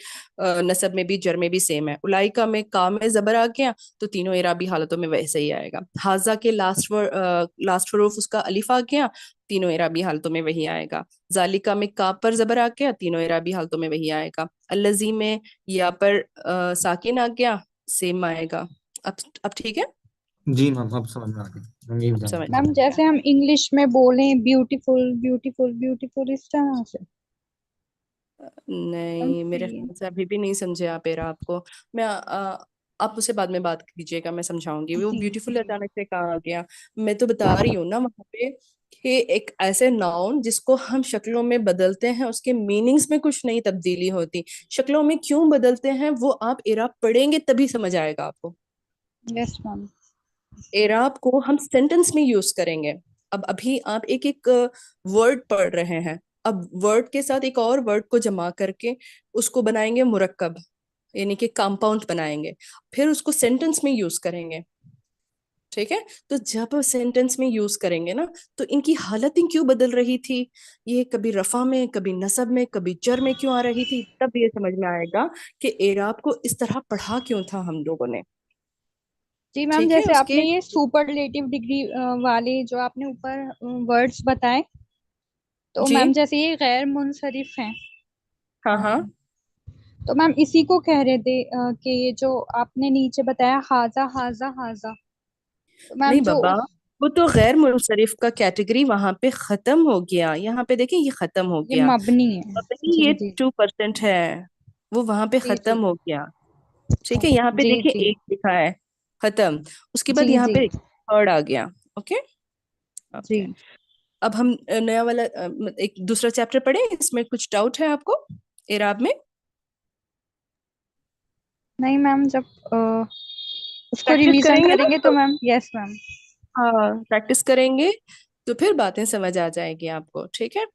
नसब में भी जर में भी सेम है। उलाई का में का में जबर आ गया तो तीनों इराबी हालतों में वैसे ही आएगा। हाजा के लास्ट हरूफ उसका अलिफ आ गया, तीनों इराबी हालतों में वही आएगा। जालिका में का पर जबर आ गया, तीनों इराबी हालतों में वही आएगा। अल्लजी में या पर साकिन आ गया, सेम आएगा। अब ठीक है, जी मैम, अब समझ में आ गया, हम यही अब जानना समझ था। मैम जैसे हम इंग्लिश में बोलें ब्यूटीफुल ब्यूटीफुल ब्यूटीफुल, इस तरह से। मैम नहीं, मेरे सही है। ख्याल से अभी भी नहीं समझे आप एरा आपको। मैं आप मुझसे बाद में बात कीजिएगा, मैं समझाऊंगी। वो जी ब्यूटीफुल जी। अचानक से कहाँ आ गया, मैं तो बता रही हूँ ना वहां पे कि एक ऐसे नाउन जिसको हम शक्लों में बदलते हैं, उसके मीनिंग्स में कुछ नहीं तब्दीली होती। शक्लों में क्यों बदलते हैं वो आप एराब पढ़ेंगे तभी समझ आएगा आपको। Yes ma'am. एराब को हम सेंटेंस में यूज करेंगे। अब अभी आप एक एक वर्ड पढ़ रहे हैं, अब वर्ड के साथ एक और वर्ड को जमा करके उसको बनाएंगे मुरक्कब, यानी कि कंपाउंड बनाएंगे, फिर उसको सेंटेंस में यूज करेंगे। ठीक है, तो जब सेंटेंस में यूज करेंगे ना, तो इनकी हालतें क्यों बदल रही थी, ये कभी रफा में, कभी नसब में, कभी जर में क्यों आ रही थी, तब ये समझ में आएगा कि एराब को इस तरह पढ़ा क्यों था हम लोगों ने। जी मैम, ठीक है, जैसे उसके आपने ये सुपरलेटिव डिग्री वाले जो आपने ऊपर वर्ड्स बताए, तो जी मैम जैसे ये गैर मुनसरिफ हैं, हाँ हाँ। तो मैम इसी को कह रहे थे कि ये जो आपने नीचे बताया हाजा हाजा हाजा, तो मैम नहीं जो बाबा, उस वो तो गैर मुनसरिफ का कैटेगरी वहां पे खत्म हो गया, यहाँ पे देखें ये खत्म हो ये गया। मबनी है। अभी ये जी जी 2% है, वो वहां पे जी खत्म जी हो गया। ठीक है, यहाँ पे जी देखिए जी एक लिखा है खत्म, उसके बाद जी यहाँ जी पे थर्ड आ गया। Okay okay. जी। अब हम नया वाला एक दूसरा चैप्टर पढ़े, इसमें कुछ डाउट है आपको इराब में? नहीं मैम, जब उसको प्रैक्टिस रिवीजन करेंगे ना करेंगे तो तो, मैम, यस मैम। हाँ प्रैक्टिस करेंगे तो फिर बातें समझ आ जाएगी आपको। ठीक है,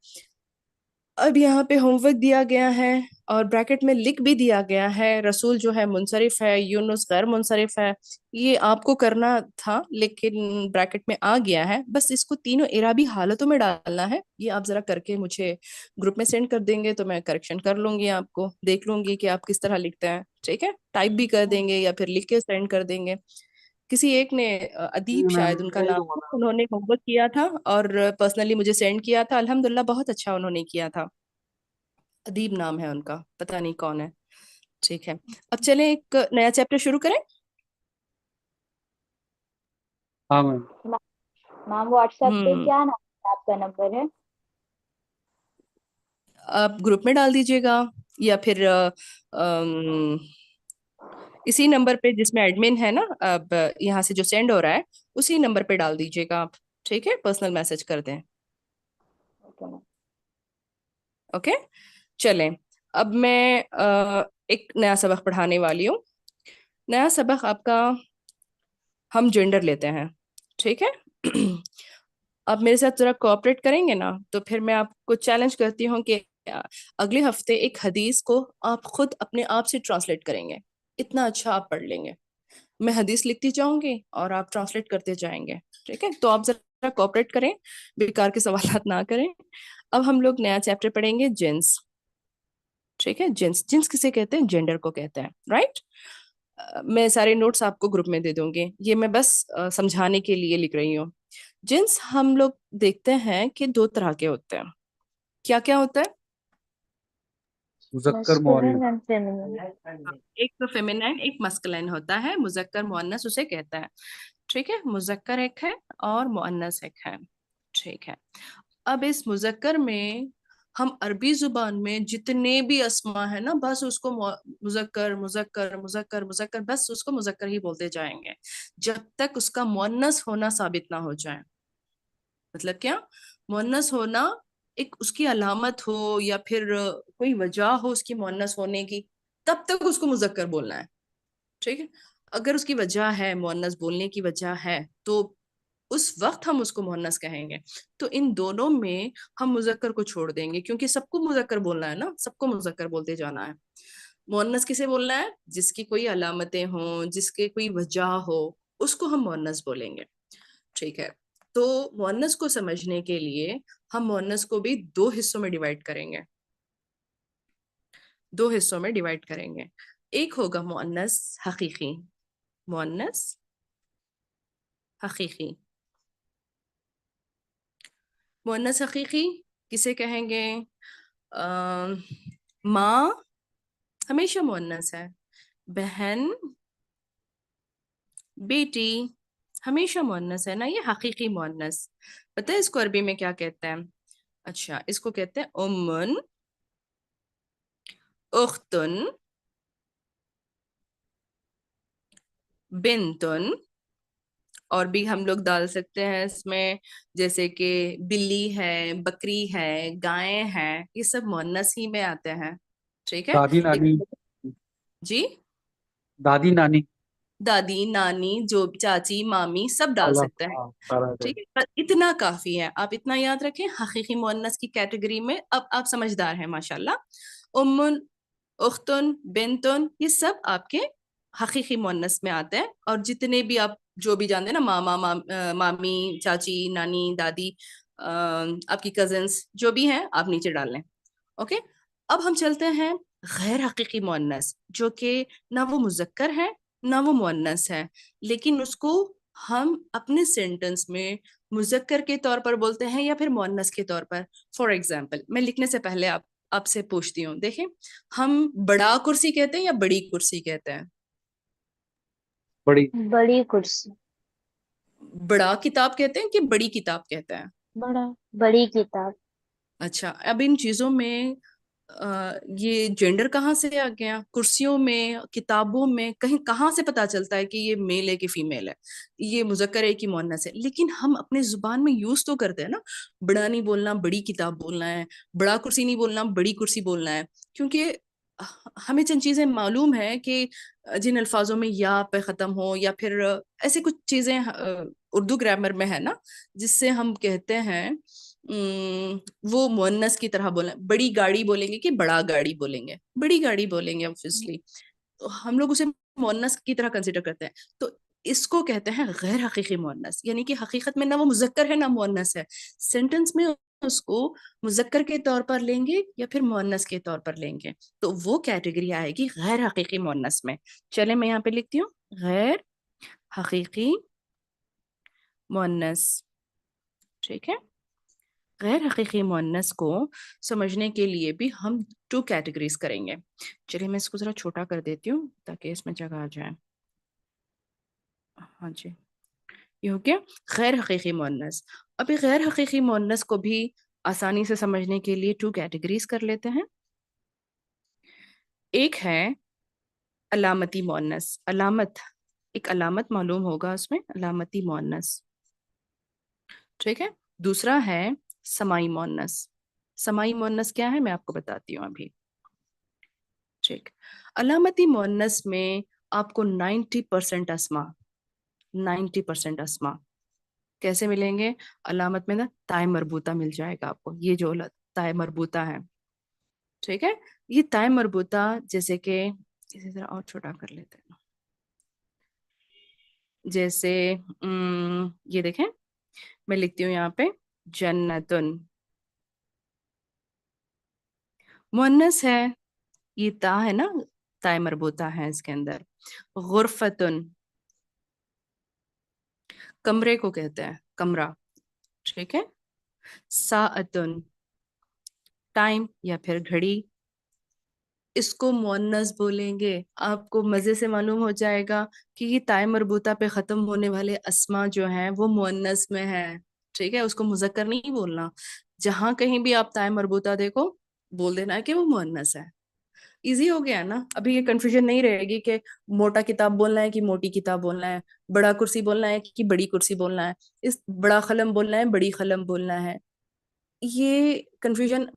अब यहाँ पे होमवर्क दिया गया है और ब्रैकेट में लिख भी दिया गया है, रसूल जो है मुनसरिफ है, यूनुस गैर मुनसरिफ है। ये आपको करना था लेकिन ब्रैकेट में आ गया है, बस इसको तीनों इराबी हालतों में डालना है। ये आप जरा करके मुझे ग्रुप में सेंड कर देंगे तो मैं करेक्शन कर लूंगी, आपको देख लूंगी कि आप किस तरह लिखते हैं। ठीक है, टाइप भी कर देंगे या फिर लिख के सेंड कर देंगे। किसी एक ने जी अदीब मैम, शायद उनका भेज नाम दूंगा था, मैम। उन्होंने होमवर्क किया था और पर्सनली मुझे सेंड किया था, अल्हम्दुलिल्लाह बहुत अच्छा उन्होंने किया था। अदीब नाम है उनका, पता नहीं कौन है। ठीक है, अब चलें एक नया चैप्टर शुरू करें। हाँ मैम। मैम व्हाट्सएप पे हम्म, क्या नाम है, आपका नंबर है? आप ग्रुप में डाल दीजिएगा या फिर अम, इसी नंबर पे जिसमें एडमिन है ना, अब यहाँ से जो सेंड हो रहा है उसी नंबर पे डाल दीजिएगा आप। ठीक है, पर्सनल मैसेज कर दें। Okay ma'am. ओके, चलें। अब मैं एक नया सबक पढ़ाने वाली हूँ। नया सबक आपका, हम जेंडर लेते हैं। ठीक है आप मेरे साथ जरा कोऑपरेट करेंगे ना, तो फिर मैं आपको चैलेंज करती हूँ कि अगले हफ्ते एक हदीस को आप खुद अपने आप से ट्रांसलेट करेंगे। इतना अच्छा आप पढ़ लेंगे। मैं हदीस लिखती जाऊंगी और आप ट्रांसलेट करते जाएंगे। ठीक है, तो आप जरा कोऑपरेट करें, बेकार के सवालात ना करें। अब हम लोग नया चैप्टर पढ़ेंगे, जिन्स। ठीक है, जिन्स, जिन्स किसे कहते हैं? जेंडर को कहते हैं, राइट। मैं सारे नोट्स आपको ग्रुप में दे दूंगी, ये मैं बस समझाने के लिए लिख रही हूँ। जिन्स हम लोग देखते हैं कि दो तरह के होते हैं। क्या क्या होता है? मुजक्कर मस्कुलिन मुअन्नस। And feminine. एक तो फेमिनाइन एक मस्कुलाइन होता है, मुजक्कर मुअन्नस उसे कहता है। ठीक है, मुजक्कर एक है और मुअन्नस एक है। ठीक है, अब इस मुजक्कर में हम अरबी जुबान में जितने भी अस्मा है ना, बस उसको मुजक्कर मुजक्कर मुजक्कर मुजक्कर, बस उसको मुजक्कर ही बोलते जाएंगे जब तक उसका मुअन्नस होना साबित ना हो जाए। मतलब क्या? मुअन्नस होना एक उसकी अलामत हो या फिर कोई वजह हो उसकी मुअन्नस होने की, तब तक उसको मुजक्कर बोलना है। ठीक है, अगर उसकी वजह है, मुअन्नस बोलने की वजह है, तो उस वक्त हम उसको मुअन्नस कहेंगे। तो इन दोनों में हम मुजक्कर को छोड़ देंगे, क्योंकि सबको मुजक्कर बोलना है ना, सबको मुजक्कर बोलते जाना है। मुअन्नस किसे बोलना है? जिसकी कोई अलामतें हों, जिसके कोई वजह हो, उसको हम मुअन्नस बोलेंगे। ठीक है, तो मुअन्नस को समझने के लिए हम मुअन्नस को भी दो हिस्सों में डिवाइड करेंगे। दो हिस्सों में डिवाइड करेंगे। एक होगा मुअन्नस हकीकी। मुअन्नस हकीकी। मुअन्नस हकीकी किसे कहेंगे? माँ हमेशा मुअन्नस है। बहन, बेटी हमेशा मुअन्नस है ना, ये हकीकी मुअन्नस। पता है इसको अरबी में क्या कहते हैं? अच्छा, इसको कहते हैं उम्मुन, उख्तुन, बिन्तुन। और भी हम लोग डाल सकते हैं इसमें, जैसे कि बिल्ली है, बकरी है, गायें हैं, ये सब मुअन्नस ही में आते हैं। ठीक है, दादी नानी। लेकिन जी, दादी नानी। दादी नानी, जो चाची मामी सब डाल अल्लाह, सकते हैं। हाँ, सारा है। ठीक है, पर इतना काफी है, आप इतना याद रखें हकीकी मुअन्नस की कैटेगरी में। अब आप समझदार हैं माशाल्लाह। उम्मुन, उख्तुन, बिन्तुन, ये सब आपके हकीकी मुअन्नस में आते हैं। और जितने भी आप जो भी जानते हैं ना, मामा मामी, चाची, नानी, दादी, आपकी कजिन्स जो भी हैं, आप नीचे डाल लें। ओके, अब हम चलते हैं गैर हकीकी मुअन्नस, जो कि ना वो मुजक्कर है ना वो मुअन्नस है, लेकिन उसको हम अपने सेंटेंस में मुजक्कर के तौर पर बोलते हैं या फिर मुअन्नस के तौर पर। फॉर एग्जाम्पल, मैं लिखने से पहले आपसे पूछती हूँ, देखें, हम बड़ा कुर्सी कहते हैं या बड़ी कुर्सी कहते हैं? बड़ी। बड़ी कुर्सी। बड़ा किताब कहते हैं कि बड़ी किताब कहते हैं? बड़ा। बड़ी किताब। अच्छा, अब इन चीजों में ये जेंडर कहाँ से आ गया? कुर्सियों में, किताबों में, कहीं कहाँ से पता चलता है कि ये मेल है कि फीमेल है, ये मुजक्कर है कि मुअन्नस है? लेकिन हम अपने जुबान में यूज तो करते हैं ना, बड़ा नहीं बोलना, बड़ी किताब बोलना है, बड़ा कुर्सी नहीं बोलना, बड़ी कुर्सी बोलना है, क्योंकि हमें चंद चीजें मालूम है कि जिन अल्फाजों में या पे खत्म हो, या फिर ऐसे कुछ चीजें उर्दू ग्रामर में है ना, जिससे हम कहते हैं वो मुअन्नस की तरह बोले। बड़ी गाड़ी बोलेंगे कि बड़ा गाड़ी बोलेंगे? बड़ी गाड़ी बोलेंगे ऑब्वियसली। तो हम लोग उसे मुअन्नस की तरह कंसिडर करते हैं। तो इसको कहते हैं गैर हकीकी मुअन्नस, यानी कि हकीकत में ना वो मुजक्कर है ना मुअन्नस है। सेंटेंस में उसको मुजक्कर के तौर पर लेंगे या फिर मुअन्नस के तौर पर लेंगे, तो वो कैटेगरी आएगी गैर हकीकी मुअन्नस में। चले, मैं यहाँ पे लिखती हूँ गैर हकीकी मुअन्नस। ठीक है, गैर हकीकी मुअन्नस को समझने के लिए भी हम 2 कैटेगरीज करेंगे। चलिए, मैं इसको जरा छोटा कर देती हूँ ताकि इसमें जगह आ जाए। हाँ जी, ये हो गया गैर हकीकी मुअन्नस। अभी गैर हकीकी मुअन्नस को भी आसानी से समझने के लिए 2 कैटेगरीज कर लेते हैं। एक है अलामती मुअन्नस, अलामत, एक अलामत मालूम होगा उसमें, अलामती मुअन्नस। ठीक है। दूसरा है समाई मुअन्नस। समाई मुअन्नस क्या है मैं आपको बताती हूँ अभी। ठीक, अलामती मुअन्नस में आपको 90% अस्मा, 90% अस्मा कैसे मिलेंगे? अलामत में ना ताय मरबूता मिल जाएगा आपको, ये जो ताय मरबूता है। ठीक है, ये ताय मरबूता, जैसे कि इसे जरा और छोटा कर लेते हैं, जैसे ये देखें, मैं लिखती हूँ यहाँ पे जन्नतुन, मुअन्नस है, ये ता है ना, ताय मरबूता है इसके अंदर। गुरफतुन, कमरे को कहते हैं कमरा। ठीक है। साअतुन, टाइम या फिर घड़ी, इसको मुअन्नस बोलेंगे। आपको मजे से मालूम हो जाएगा कि ये ताय मरबूता पे खत्म होने वाले अस्मा जो हैं वो मुअन्नस में है। ठीक है, उसको मुजक्कर नहीं बोलना। जहां कहीं भी आप ताय मरबूता देखो, बोल देना है कि वो मुअन्नस है। इजी हो गया ना? अभी ये कंफ्यूजन नहीं रहेगी कि मोटा किताब बोलना है कि मोटी किताब बोलना है, बड़ा कुर्सी बोलना है कि बड़ी कुर्सी बोलना है, इस बड़ा कलम बोलना है बड़ी कलम बोलना है। ये कंफ्यूजन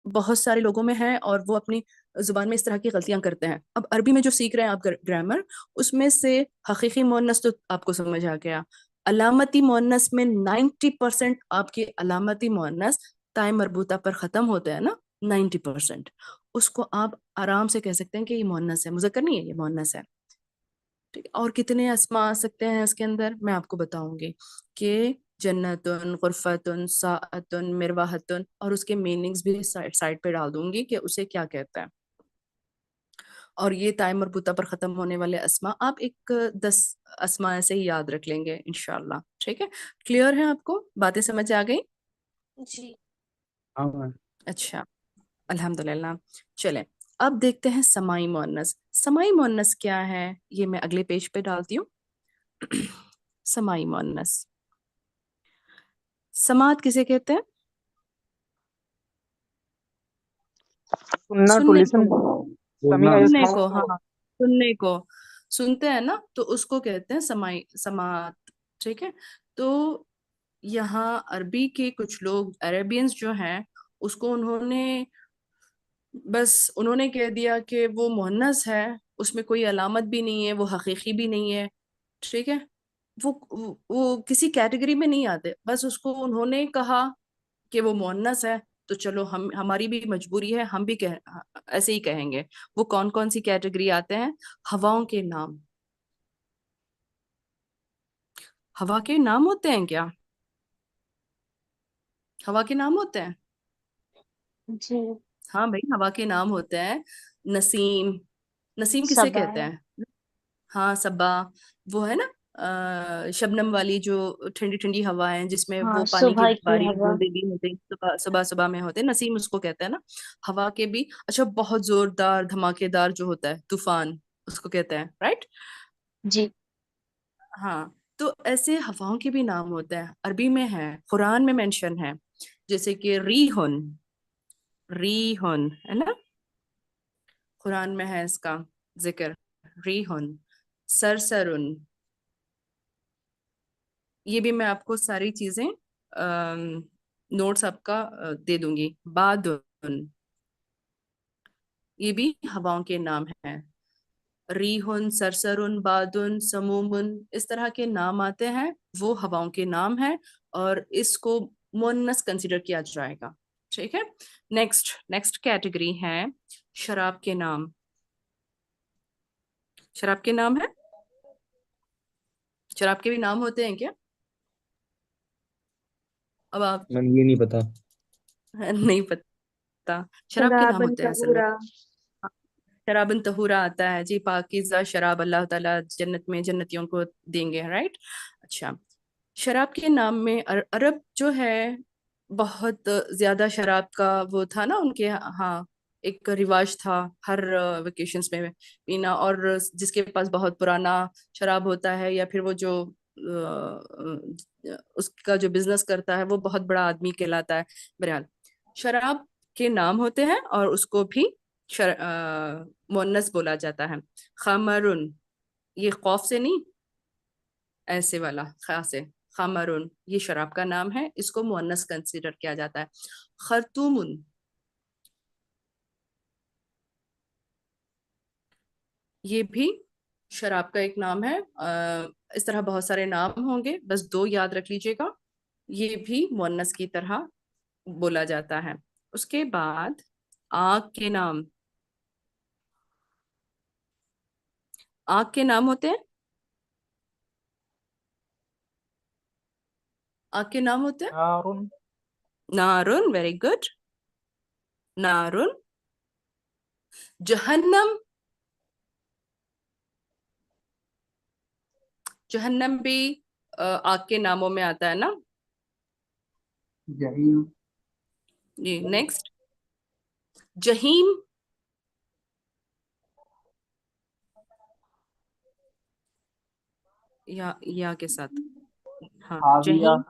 बहुत सारे लोगों में है और वो अपनी जुबान में इस तरह की गलतियां करते हैं। अब अरबी में जो सीख रहे हैं आप ग्रामर, उसमें से हकीकी मुअन्नस तो आपको समझ आ गया। अलामती मुअन्नस में 90% आपके अलामती मुअन्नस ताय मरबूता पर खत्म होते हैं ना, 90%, उसको आप आराम से कह सकते हैं कि ये मुअन्नस है, मुज़क्कर नहीं है, ये मुअन्नस है। ठीक है? और कितने अस्मा आ सकते हैं इसके अंदर मैं आपको बताऊंगी कि जन्नतुन, गुरफतुन, साअतुन, मिरवाहतुन, और उसके मीनिंग्स भी साइड साइड पे डाल दूंगी कि उसे क्या कहता है। और ये ताय मरबूता पर खत्म होने वाले अस्मा आप एक 10 अस्मा ऐसे ही याद रख लेंगे इंशाल्लाह। ठीक है, क्लियर है आपको? बातें समझ आ गई? जी। हाँ। अच्छा, अल्हम्दुलिल्लाह। चलें, अब देखते हैं समाई मुअन्नस। समाई मुअन्नस क्या है ये मैं अगले पेज पे डालती हूँ। समाई मुअन्नस, समात किसे कहते हैं? सुनना टू सुनने लिसन। को, बोलना। समीआ इज सुनने को, माउथ। हाँ, सुनने को, सुनते हैं ना, तो उसको कहते हैं समाई, समात। ठीक है। तो यहाँ अरबी के कुछ लोग, अरेबियंस जो हैं, उसको उन्होंने बस उन्होंने कह दिया कि वो मुअन्नस है, उसमें कोई अलामत भी नहीं है, वो हकीकी भी नहीं है। ठीक है, वो किसी कैटेगरी में नहीं आते, बस उसको उन्होंने कहा कि वो मुअन्नस है, तो चलो हम, हमारी भी मजबूरी है, हम भी ऐसे ही कहेंगे। वो कौन कौन सी कैटेगरी आते हैं? हवाओं के नाम, हवा के नाम होते हैं क्या? हवा के नाम होते हैं? जी। हाँ भाई, हवा के नाम होते हैं। नसीम, नसीम किसे सबा कहते है। हैं? हाँ, सबा, वो है ना, शबनम वाली जो ठंडी ठंडी हवा है, जिसमें हाँ, वो पानी की सुबह की बारीक हवा। बूंदे भी होते हैं, सुबह सुबह सुबह में होते हैं, नसीम उसको कहते हैं ना। हवा के भी अच्छा, बहुत जोरदार धमाकेदार जो होता है तूफान, उसको कहते हैं, राइट। जी। हाँ, तो ऐसे हवाओं के भी नाम होते हैं, अरबी में है, कुरान में मेंशन है, जैसे कि रीहुन, रीहुन है ना, कुरान में है इसका जिक्र, रीहुन, सरसरुन। ये भी मैं आपको सारी चीजें नोट्स आपका दे दूंगी। बादुन, ये भी हवाओं के नाम हैं। रीहुन, सरसरुन, बादुन, समूमुन, इस तरह के नाम आते हैं, वो हवाओं के नाम हैं, और इसको मुअन्नस कंसिडर किया जाएगा। ठीक है। नेक्स्ट नेक्स्ट कैटेगरी है शराब के नाम। शराब के नाम है, शराब के भी नाम होते हैं क्या? अब आप मैम ये नहीं पता। नहीं पता, शराब के नाम शराबन होते हैं असल में। तहूरा। शराबन तहूरा आता है जी, पाकीज़ा शराब अल्लाह ताला जन्नत में जन्नतियों को देंगे, राइट। अच्छा, शराब के नाम में अरब जो है, बहुत ज्यादा शराब का वो था ना उनके हाँ, एक रिवाज था हर वेकेशंस में पीना, और जिसके पास बहुत पुराना शराब होता है, या फिर वो जो उसका जो बिजनेस करता है, वो बहुत बड़ा आदमी कहलाता है। बहरहाल, शराब के नाम होते हैं, और उसको भी मुअन्नस बोला जाता है। खमरुन, ये खौफ से नहीं, ऐसे वाला खा से, खमरुन, ये शराब का नाम है, इसको मुअन्नस कंसीडर किया जाता है। खरतुमुन, ये भी शराब का एक नाम है। इस तरह बहुत सारे नाम होंगे, बस दो याद रख लीजिएगा, ये भी मुअन्नस की तरह बोला जाता है। उसके बाद आग के नाम, आग के नाम होते हैं, आग के नाम होते हैं। नारुन। नारुन, वेरी गुड, नारुन। जहन्नम, जहन्नम भी आग के नामों में आता है ना। जहीम। जी, नेक्स्ट जहीम, या के साथ, हाँ, हाविया। Zaheem,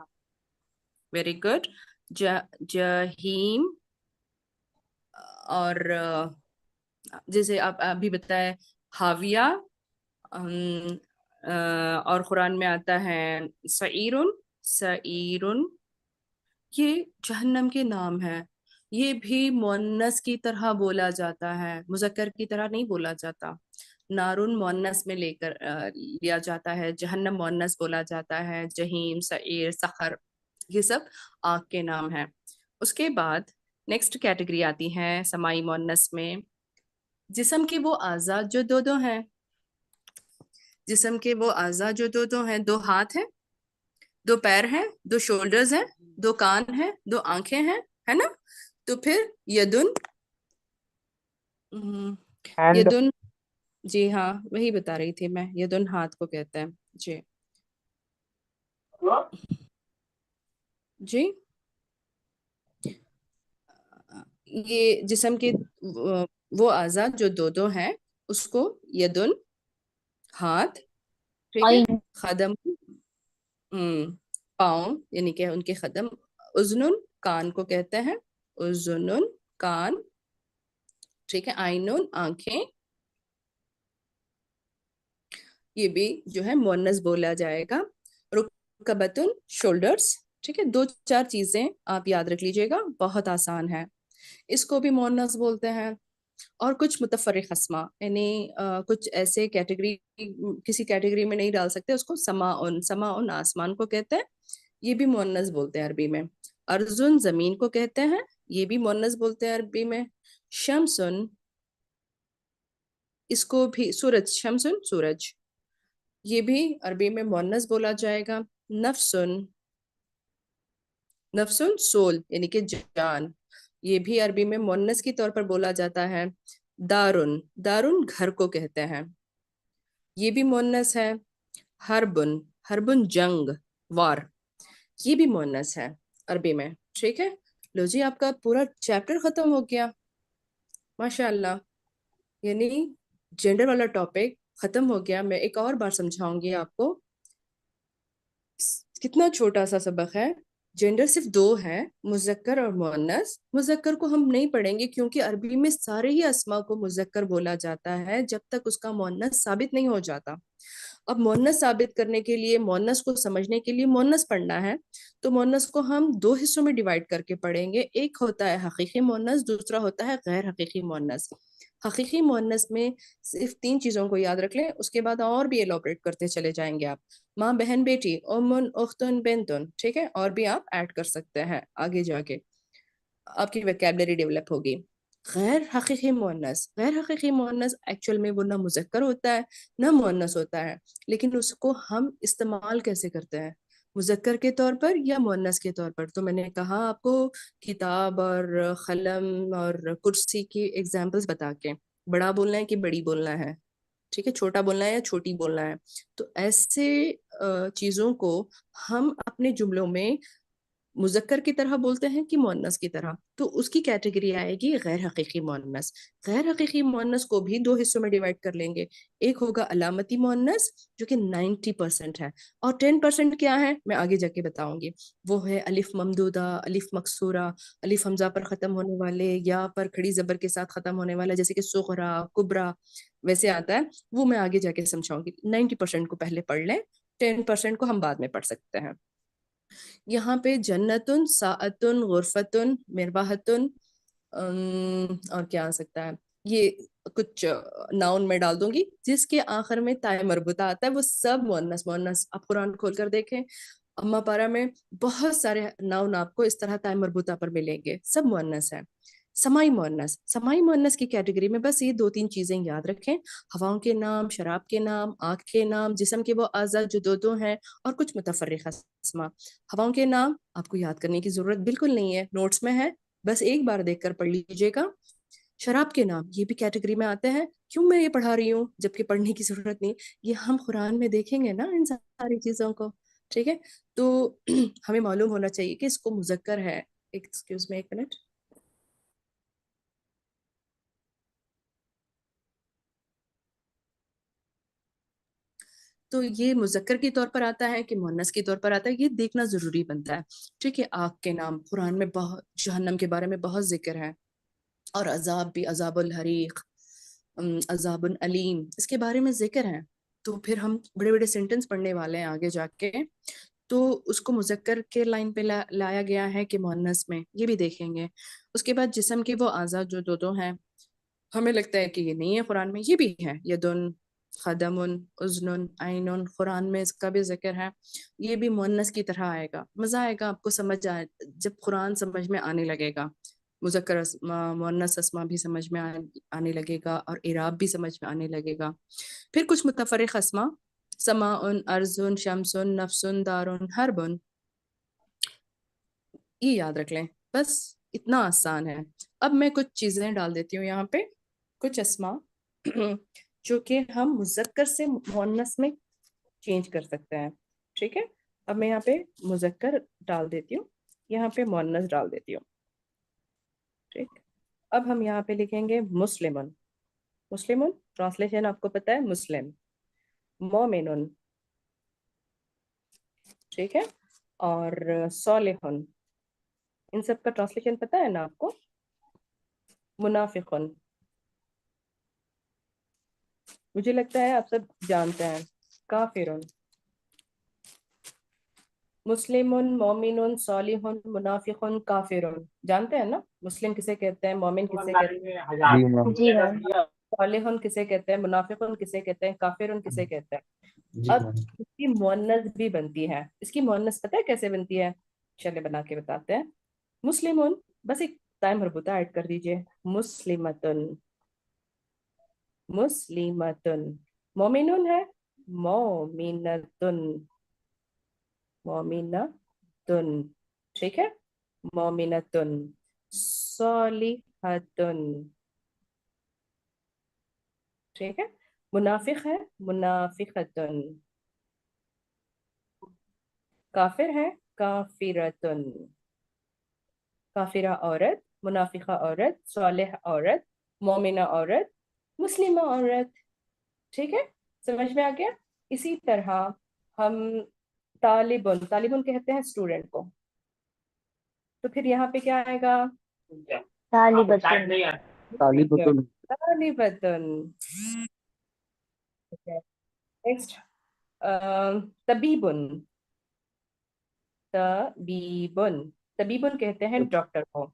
very good. जहीम, और जैसे आप अभी बताए हाविया, अम, और कुरान में आता है सईरुन, सईरुन, ये जहन्नम के नाम है। ये भी मुअन्नस की तरह बोला जाता है, मुज़क्कर की तरह नहीं बोला जाता। नारुन मुअन्नस में लेकर लिया जाता है, जहन्नम मुअन्नस बोला जाता है, जहीम, सईर, सखर, ये सब आग के नाम है। उसके बाद नेक्स्ट कैटेगरी आती है समाई मुअन्नस में, जिस्म के वो आज़ाद जो दो दो हैं, जिस्म के वो आज़ाद जो दो दो हैं, दो हाथ हैं, दो पैर हैं, दो शोल्डर्स हैं, दो कान हैं, दो आंखें हैं, है ना। तो फिर यदुन, हम्म, हैंड। यदुन, जी हाँ, वही बता रही थी मैं, यदुन हाथ को कहते हैं जी। जी, ये जिस्म के वो आज़ाद जो दो दो हैं, उसको यदुन, हाथ, ठीक है, आइन। खदम, पाँव यानी कि उनके कदम, उज़नुन, कान को कहते हैं, उज़नुन, कान, ठीक है, आइनुन, आंखें, ये भी जो है मुअन्नस बोला जाएगा। रुकबतुन, शोल्डर्स, ठीक है, दो चार चीजें आप याद रख लीजिएगा, बहुत आसान है, इसको भी मुअन्नस बोलते हैं। और कुछ मुतफर्रिक अस्मा, यानी कुछ ऐसे कैटेगरी, किसी कैटेगरी में नहीं डाल सकते उसको, समाउन, समाउन आसमान को कहते हैं, ये भी मुअन्नस बोलते हैं अरबी में। अर्जुन, जमीन को कहते हैं, ये भी मुअन्नस बोलते हैं अरबी में। शमसुन, इसको भी सूरज, शमसुन सूरज, ये भी अरबी में मुअन्नस बोला जाएगा। नफ्सुन, नफ्सुन सोल यानी कि जान, ये भी अरबी में मुअन्नस की तौर पर बोला जाता है। दारुन, दारुन घर को कहते हैं, ये भी मुअन्नस है। हरबुन, हरबुन जंग, वार, ये भी मुअन्नस है अरबी में। ठीक है, लो जी, आपका पूरा चैप्टर खत्म हो गया, माशाल्लाह। यानी जेंडर वाला टॉपिक खत्म हो गया। मैं एक और बार समझाऊंगी आपको, कितना छोटा सा सबक है। जेंडर सिर्फ दो है, मुजक्कर और मुअन्नस। मुजक्कर को हम नहीं पढ़ेंगे क्योंकि अरबी में सारे ही अस्मा को मुजक्कर बोला जाता है जब तक उसका मुअन्नस साबित नहीं हो जाता। अब मुअन्नस साबित करने के लिए, मुअन्नस को समझने के लिए मुअन्नस पढ़ना है, तो मुअन्नस को हम दो हिस्सों में डिवाइड करके पढ़ेंगे। एक होता है हकीकी मुअन्नस, दूसरा होता है गैर हकीकी मुअन्नस। हकीकी मुअन्नस में सिर्फ तीन चीजों को याद रख लें, उसके बाद और भी एलोबरेट करते चले जाएंगे आप। माँ, बहन, बेटी, उम्मुन, उख्तुन, बिन्तुन, ठीक है, और भी आप ऐड कर सकते हैं आगे जाके, आपकी वोकैबुलरी डेवलप होगी। गैर हकीकी मुअन्नस, गैर हकीकी मुअन्नस एक्चुअल में वो ना मुजक्कर होता है ना मुअन्नस होता है, लेकिन उसको हम इस्तेमाल कैसे करते हैं, मुजक्कर के तौर पर या मुअन्नस के तौर पर। तो मैंने कहा आपको किताब और कलम और कुर्सी की एग्जाम्पल्स बता के, बड़ा बोलना है कि बड़ी बोलना है, ठीक है, छोटा बोलना है या छोटी बोलना है। तो ऐसे चीजों को हम अपने जुमलों में मुजक्कर की तरह बोलते हैं कि मुअन्नस की तरह, तो उसकी कैटेगरी आएगी गैर हकीकी मुअन्नस। गैर हकीकी मुअन्नस को भी दो हिस्सों में डिवाइड कर लेंगे। एक होगा अलामती मुअन्नस जो कि 90% है, और 10% क्या है मैं आगे जाके बताऊंगी। वो है अलिफ ममदूदा, अलिफ मकसूरा, अलिफ हमजा पर खत्म होने वाले, या पर खड़ी जबर के साथ खत्म होने वाला, जैसे कि सुगरा, कुबरा, वैसे आता है। वो मैं आगे जाके समझाऊंगी। 90% को पहले पढ़ लें, 10% को हम बाद में पढ़ सकते हैं। यहाँ पे जन्नतुन, साअतुन, गुरफतुन, मिरवाहतुन, और क्या आ सकता है, ये कुछ नाउन में डाल दूंगी जिसके आखिर में ताए मरबूता आता है, वो सब मुअन्नस। मुअन्नस आप कुरान खोल कर देखें, अम्मा पारा में बहुत सारे नाउन आपको इस तरह ताए मरबूता पर मिलेंगे, सब मुअन्नस है। समाई मुअन्नस, समाई मुअन्नस की कैटेगरी में बस ये दो तीन चीजें याद रखें, हवाओं के नाम, शराब के नाम, आँख के नाम, जिस्म के वो आज़ा जो दो दो हैं, और कुछ मुतफर्रिक़ अस्मा। हवाओं के नाम आपको याद करने की जरूरत बिल्कुल नहीं है, नोट्स में है, बस एक बार देखकर पढ़ लीजिएगा। शराब के नाम ये भी कैटेगरी में आते हैं। क्यों मैं ये पढ़ा रही हूँ जबकि पढ़ने की जरूरत नहीं, ये हम कुरान में देखेंगे ना इन सारी चीजों को, ठीक है। तो हमें मालूम होना चाहिए कि इसको मुजक्कर है। एक्सक्यूज में, एक मिनट। तो ये मुजक्कर के तौर पर आता है कि मुअन्नस के तौर पर आता है, ये देखना जरूरी बनता है, ठीक है। आग के नाम कुरान में बहुत, जहन्नम के बारे में बहुत जिक्र है, और अजाब भी, अजाबुल हरीक, अजाबुल अलीम, इसके बारे में जिक्र है। तो फिर हम बड़े बड़े सेंटेंस पढ़ने वाले हैं आगे जाके, तो उसको मुजक्कर के लाइन पे लाया गया है कि मुअन्नस में, ये भी देखेंगे। उसके बाद जिस्म के वो आज़ा जो दो दो हैं, हमें लगता है कि ये नहीं है कुरान में, ये भी है। यदुन, खदमुन, उज़नुन, आइनुन, कुरान में इसका भी जिक्र है। ये भी मुअन्नस की तरह आएगा। मजा आएगा आपको समझ आए जब कुरान समझ में आने लगेगा। मुजक्कर अस्मा, मुअन्नस अस्मा भी समझ में आने लगेगा, और इराब भी समझ में आने लगेगा। फिर कुछ मुतफर्रिक़ अस्मा, समाउन, अर्जुन, शमसुन, नफ्सुन, दारुन, हरबुन, ये याद रख लें, बस इतना आसान है। अब मैं कुछ चीजें डाल देती हूँ यहाँ पे, कुछ अस्मा जो कि हम मुजक्कर से मुअन्नस में चेंज कर सकते हैं, ठीक है। अब मैं यहाँ पे मुजक्कर डाल देती हूँ, यहाँ पे मुअन्नस डाल देती हूँ, ठीक। अब हम यहाँ पे लिखेंगे मुस्लिमुन। मुस्लिमुन ट्रांसलेशन आपको पता है, मुस्लिम। मोमिनुन, ठीक है। और सॉलिहुन, इन सब का ट्रांसलेशन पता है ना आपको। मुनाफिकुन, मुझे लगता है आप सब जानते हैं। काफिरुन, मुस्लिमुन, मोमिनुन, सॉलिहुन, मुनाफिकुन, काफिरुन, जानते हैं ना। मुस्लिम किसे कहते हैं, मोमिन किसे कहते हैं, जी मैम। जी मैम। सॉलिहुन किसे कहते हैं, मुनाफिकुन किसे कहते हैं, काफिरुन किसे कहते हैं। जी अब मैम। इसकी मुअन्नस भी बनती है। इसकी मुअन्नस पता है कैसे बनती है, चलिए बना के बताते हैं। मुस्लिमुन, बस एक ताय मरबूता ऐड कर दीजिए, मुस्लिमतुन, मुस्लिमतुन। मोमिनुन है, मोमिनतुन, मोमिनतुन, ठीक है। मोमिनतुन, सॉलिहतुन, ठीक है। मुनाफिक है, मुनाफिकतुन, काफिर है काफिरतुन, काफिरा औरत, मुनाफिका औरत, सालेह औरत, मोमिना औरत, मुस्लिमा औरत। ठीक है, समझ में आ गया। इसी तरह हम तालिबुन, तालिबुन कहते हैं स्टूडेंट को, तो फिर यहाँ पे क्या आएगा? तालिबतुन, तालिबतुन, तालिबतुन। नेक्स्ट, तबीबुन, तबीबुन, तबीबुन कहते हैं डॉक्टर को।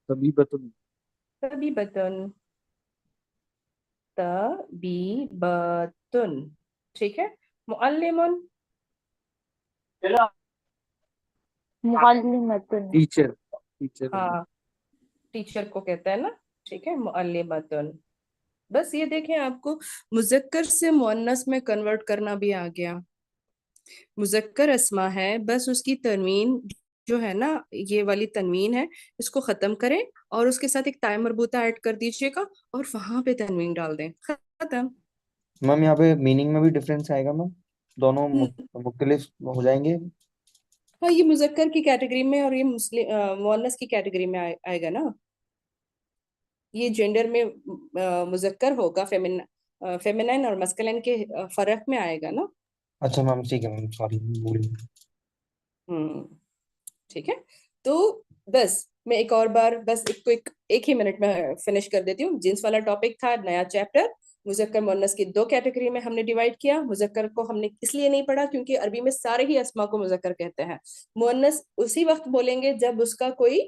तबीबतुन, तबीबतुन, तबीबतुन। ठीक है, मुअल्लिमुन, मुअल्लिमतुन, टीचर, टीचर। हाँ टीचर को कहते हैं ना। ठीक है, मुअल्लिमतुन। बस ये देखें, आपको मुजक्कर से मुअन्नस में कन्वर्ट करना भी आ गया। मुजक्कर अस्मा है, बस उसकी तनवीन जो है ना, ये वाली तनवीन है, इसको खत्म करें और उसके साथ एक ताय मरबूता ऐड कर दीजिएगा और वहां पे तनवीन डाल दें, खत्म। मैम यहाँ पे मीनिंग में भी डिफरेंस आएगा मैम, दोनों हम्म, मुख्तलिफ हो जाएंगे। हाँ ये मुजक्कर की कैटेगरी में और ये मुस्लिम मुअन्नस की कैटेगरी में आएगा ना। ये जेंडर में मुजक्कर होगा, फेमिनाइन और मस्कुलिन के फर्क में आएगा ना। अच्छा मैम ठीक है मैम, सॉरी भूल गया। हम्म, ठीक है। तो बस मैं एक और बार, बस एक ही मिनट में फिनिश कर देती हूँ। जिन्स वाला टॉपिक था, नया चैप्टर। मुजक्कर मुअन्नस की दो कैटेगरी में हमने डिवाइड किया। मुजक्कर को हमने इसलिए नहीं पढ़ा क्योंकि अरबी में सारे ही अस्मा को मुजक्कर कहते हैं। मुअन्नस उसी वक्त बोलेंगे जब उसका कोई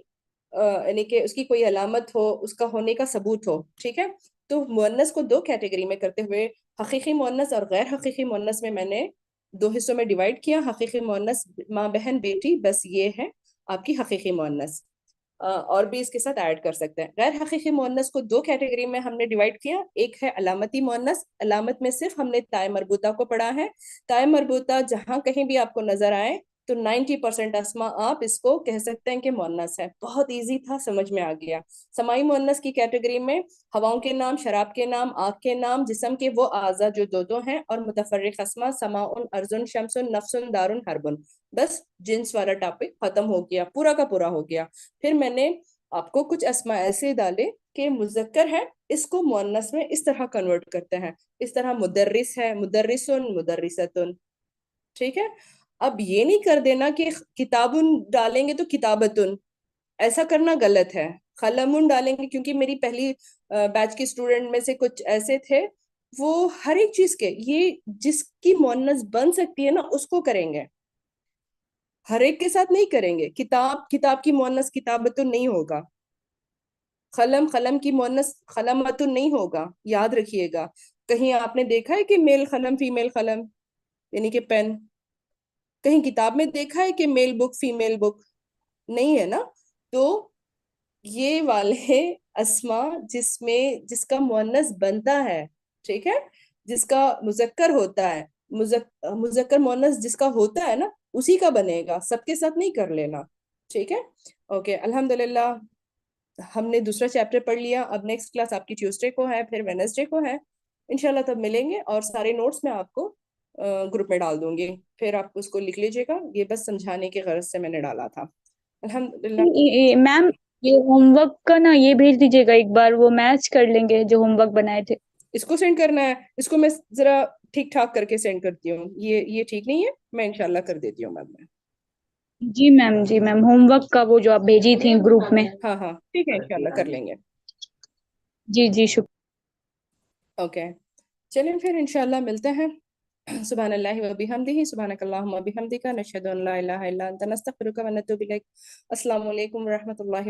यानी कि उसकी कोई अलामत हो, उसका होने का सबूत हो। ठीक है, तो मुअन्नस को दो कैटेगरी में करते हुए हकीकी मुअन्नस और गैर हकीकी मुअन्नस में मैंने दो हिस्सों में डिवाइड किया। हकीकी मुअन्नस माँ बहन बेटी, बस ये है आपकी हकीकी मुअन्नस। और भी इसके साथ ऐड कर सकते हैं। गैर हकीकी मुअन्नस को दो कैटेगरी में हमने डिवाइड किया। एक है अलामती मुअन्नस, अलामत में सिर्फ हमने ताय मरबूता को पढ़ा है। ताय मरबूता जहां कहीं भी आपको नजर आए तो 90% अस्मा आप इसको कह सकते हैं कि मुअन्नस है। बहुत इजी था, समझ में आ गया। समाई मुअन्नस की कैटेगरी में हवाओं के नाम, शराब के नाम, आग के नाम, जिस्म के वो आज़ा जो दो दो हैं, और मुतफर्रिक अस्मा समाउन, अर्जुन, शम्सुन, नफ्सुन, दारुन, हरबुन। बस जिन्स वाला टॉपिक खत्म हो गया, पूरा का पूरा हो गया। फिर मैंने आपको कुछ अस्मा ऐसे डाले कि मुजक्कर है, इसको मुअन्नस में इस तरह कन्वर्ट करते हैं। इस तरह मुदर्रिस है, मुदर्रिसुन, मुदर्रिसतुन। ठीक है, अब ये नहीं कर देना कि किताबुन डालेंगे तो किताबतुन, ऐसा करना गलत है। कलमुन डालेंगे, क्योंकि मेरी पहली बैच के स्टूडेंट में से कुछ ऐसे थे, वो हर एक चीज के ये जिसकी मुअन्नस बन सकती है ना उसको करेंगे, हर एक के साथ नहीं करेंगे। किताब, किताब की मुअन्नस किताबतुन नहीं होगा। कलम, कलम की मुअन्नस कलमतुन नहीं होगा, याद रखिएगा। कहीं आपने देखा है कि मेल कलम फीमेल कलम यानी कि पेन? कहीं किताब में देखा है कि मेल बुक फीमेल बुक? नहीं है ना। तो ये वाले अस्मा जिसमें जिसका मुअन्नस बनता है, ठीक है, जिसका मुजक्कर होता है, मुजक्कर मुअन्नस जिसका होता है ना उसी का बनेगा, सबके साथ नहीं कर लेना। ठीक है, ओके, अल्हम्दुलिल्लाह हमने दूसरा चैप्टर पढ़ लिया। अब नेक्स्ट क्लास आपकी ट्यूसडे को है, फिर वेडनेसडे को है। इंशाल्लाह तब मिलेंगे और सारे नोट्स मैं आपको ग्रुप में डाल दूंगी, फिर आप उसको लिख लीजिएगा। ये बस समझाने की गरज से मैंने डाला था। अल्हम्दुलिल्लाह। मैम, ये होमवर्क का ना ये भेज दीजिएगा एक बार, वो मैच कर लेंगे जो होमवर्क बनाए थे। इसको सेंड करना है? इसको मैं जरा ठीक ठाक करके सेंड करती हूँ। ये ठीक नहीं है, मैं इंशाल्लाह कर देती हूँ बाद में। जी मैम, जी मैम, होमवर्क का वो जो आप भेजी थी ग्रुप में। हाँ हाँ ठीक है, इंशाल्लाह कर लेंगे। जी जी, शुक्रिया। ओके, चलिए फिर इंशाल्लाह मिलते हैं। सुब्हानल्लाहि व बिहम्दिही, सुब्हानकल्लाहुम्मा बिहम्दिका, नशहदु अन ला इलाहा इल्ला अंता, नस्तगफिरुका व नतूबु इलैक। अस्सलामु अलैकुम व रहमतुल्लाहि